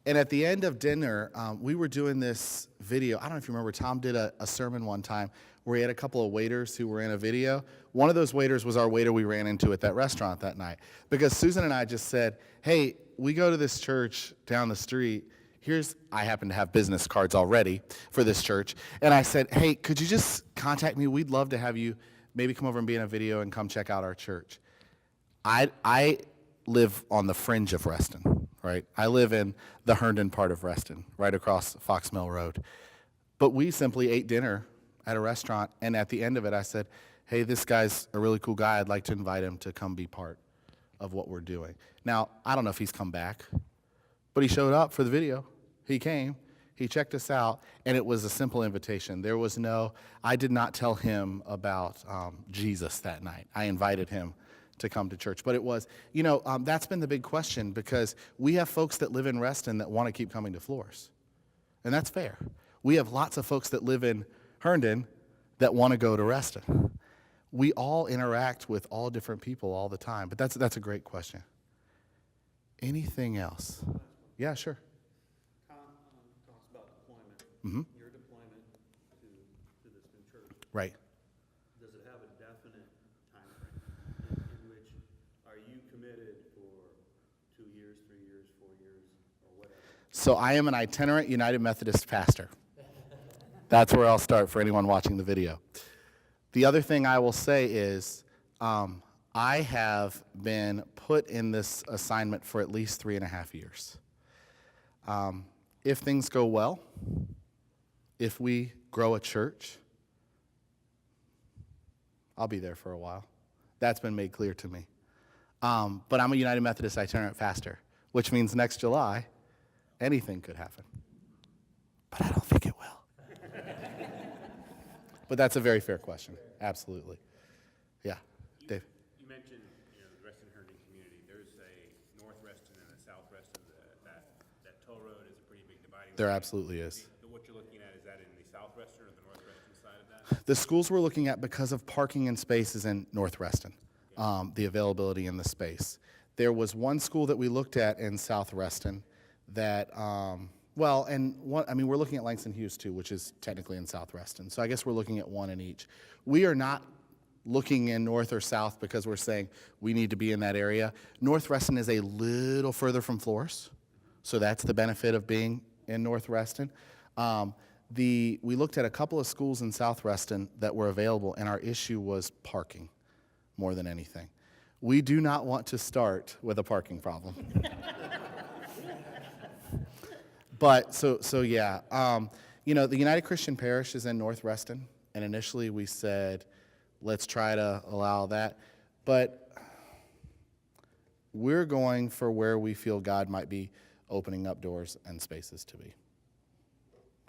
And at the end of dinner, we were doing this video. I don't know if you remember, Tom did a sermon one time where he had a couple of waiters who were in a video. One of those waiters was our waiter we ran into at that restaurant that night. Because Susan and I just said, hey, we go to this church down the street. I happen to have business cards already for this church. And I said, hey, could you just contact me? We'd love to have you maybe come over and be in a video and come check out our church. I live on the fringe of Reston, right? I live in the Herndon part of Reston, right across Fox Mill Road. But we simply ate dinner at a restaurant, and at the end of it, I said, hey, this guy's a really cool guy. I'd like to invite him to come be part of what we're doing. Now, I don't know if he's come back, but he showed up for the video. He came. He checked us out, and it was a simple invitation. There was no, I did not tell him about Jesus that night. I invited him to come to church. But it was, that's been the big question, because we have folks that live in Reston that want to keep coming to Flores. And that's fair. We have lots of folks that live in Herndon that want to go to Reston. We all interact with all different people all the time, but that's a great question. Anything else? Yeah, sure. Tom talks about deployment. Mm-hmm. Your deployment to this new church. Right. Does it have a definite time frame in which are you committed for 2 years, 3 years, 4 years, or whatever? So I am an itinerant United Methodist pastor. That's where I'll start for anyone watching the video. The other thing I will say is I have been put in this assignment for at least 3.5 years. If things go well, if we grow a church, I'll be there for a while. That's been made clear to me. But I'm a United Methodist itinerant pastor, which means next July, anything could happen. But I don't think it will. But that's a very fair question. Absolutely. Yeah. Dave. You mentioned, the Reston Herndon community. There's a North Reston and a South Reston. That toll road is a pretty big dividing line. There absolutely is. What you're looking at, is that in the South Reston or the North Reston side of that? The schools we're looking at, because of parking and spaces in North Reston, the availability in the space. There was one school that we looked at in South Reston that, we're looking at Langston Hughes too, which is technically in South Reston. So I guess we're looking at one in each. We are not looking in North or South because we're saying we need to be in that area. North Reston is a little further from Flores, so that's the benefit of being in North Reston. We looked at a couple of schools in South Reston that were available, and our issue was parking more than anything. We do not want to start with a parking problem. But, yeah. The United Christian Parish is in North Reston, and initially we said, let's try to allow that. But we're going for where we feel God might be opening up doors and spaces to be.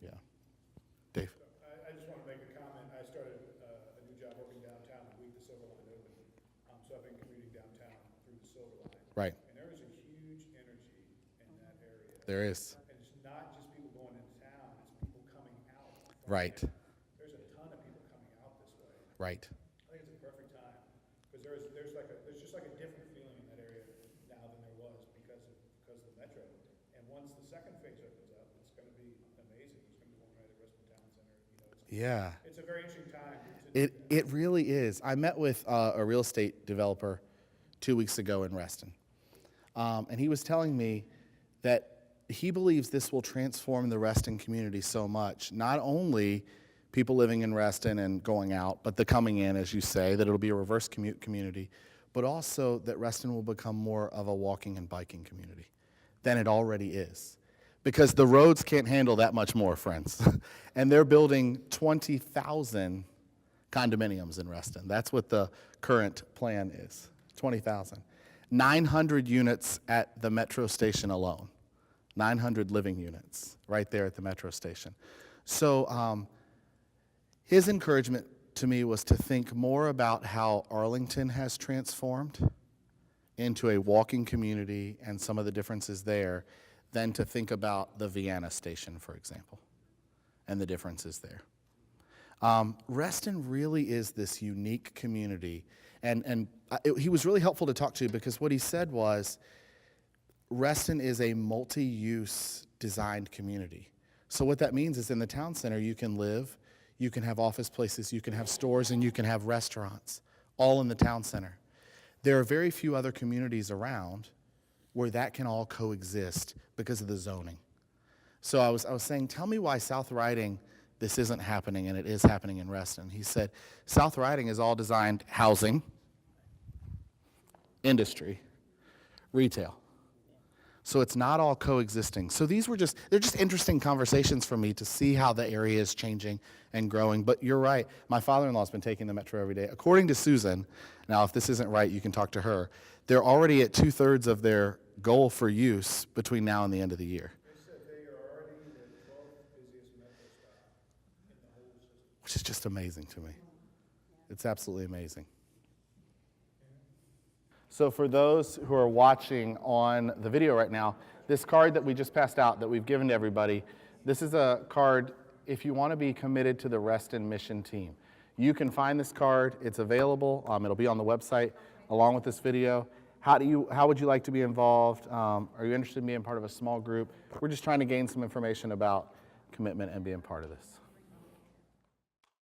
Yeah. Dave? I just want to make a comment. I started a new job working downtown the week the Silver Line opened. So I've been commuting downtown through the Silver Line. Right. And there is a huge energy in that area. There is. And it's not just people going into town, it's people coming out. from Right. there. There's a ton of people coming out this way. Right. I think it's a perfect time, because there's just like a different feeling in that area now than there was because of the metro. And once the second phase opens up, it's going to be amazing. It's going to be one right at Reston Town Center. Yeah. It's a very interesting time. It really is. I met with a real estate developer 2 weeks ago in Reston, and he was telling me that he believes this will transform the Reston community so much. Not only people living in Reston and going out, but the coming in, as you say, that it'll be a reverse commute community, but also that Reston will become more of a walking and biking community than it already is. Because the roads can't handle that much more, friends. And they're building 20,000 condominiums in Reston. That's what the current plan is, 20,000. 900 units at the metro station alone. 900 living units right there at the metro station. So his encouragement to me was to think more about how Arlington has transformed into a walking community and some of the differences there than to think about the Vienna station, for example, and the differences there. Reston really is this unique community, and he was really helpful to talk to because what he said was, Reston is a multi-use designed community. So what that means is in the town center you can live, you can have office places, you can have stores, and you can have restaurants, all in the town center. There are very few other communities around where that can all coexist because of the zoning. So I was saying, tell me why South Riding this isn't happening, and it is happening in Reston. He said, South Riding is all designed housing, industry, retail. So it's not all coexisting. So they're just interesting conversations for me to see how the area is changing and growing. But you're right, my father-in-law's been taking the metro every day. According to Susan, now if this isn't right, you can talk to her, they're already at 2/3 of their goal for use between now and the end of the year. They said they are already at which is just amazing to me. It's absolutely amazing. So for those who are watching on the video right now, this card that we just passed out that we've given to everybody, this is a card if you want to be committed to the Reston mission team. You can find this card. It's available. It'll be on the website along with this video. How would you like to be involved? Are you interested in being part of a small group? We're just trying to gain some information about commitment and being part of this.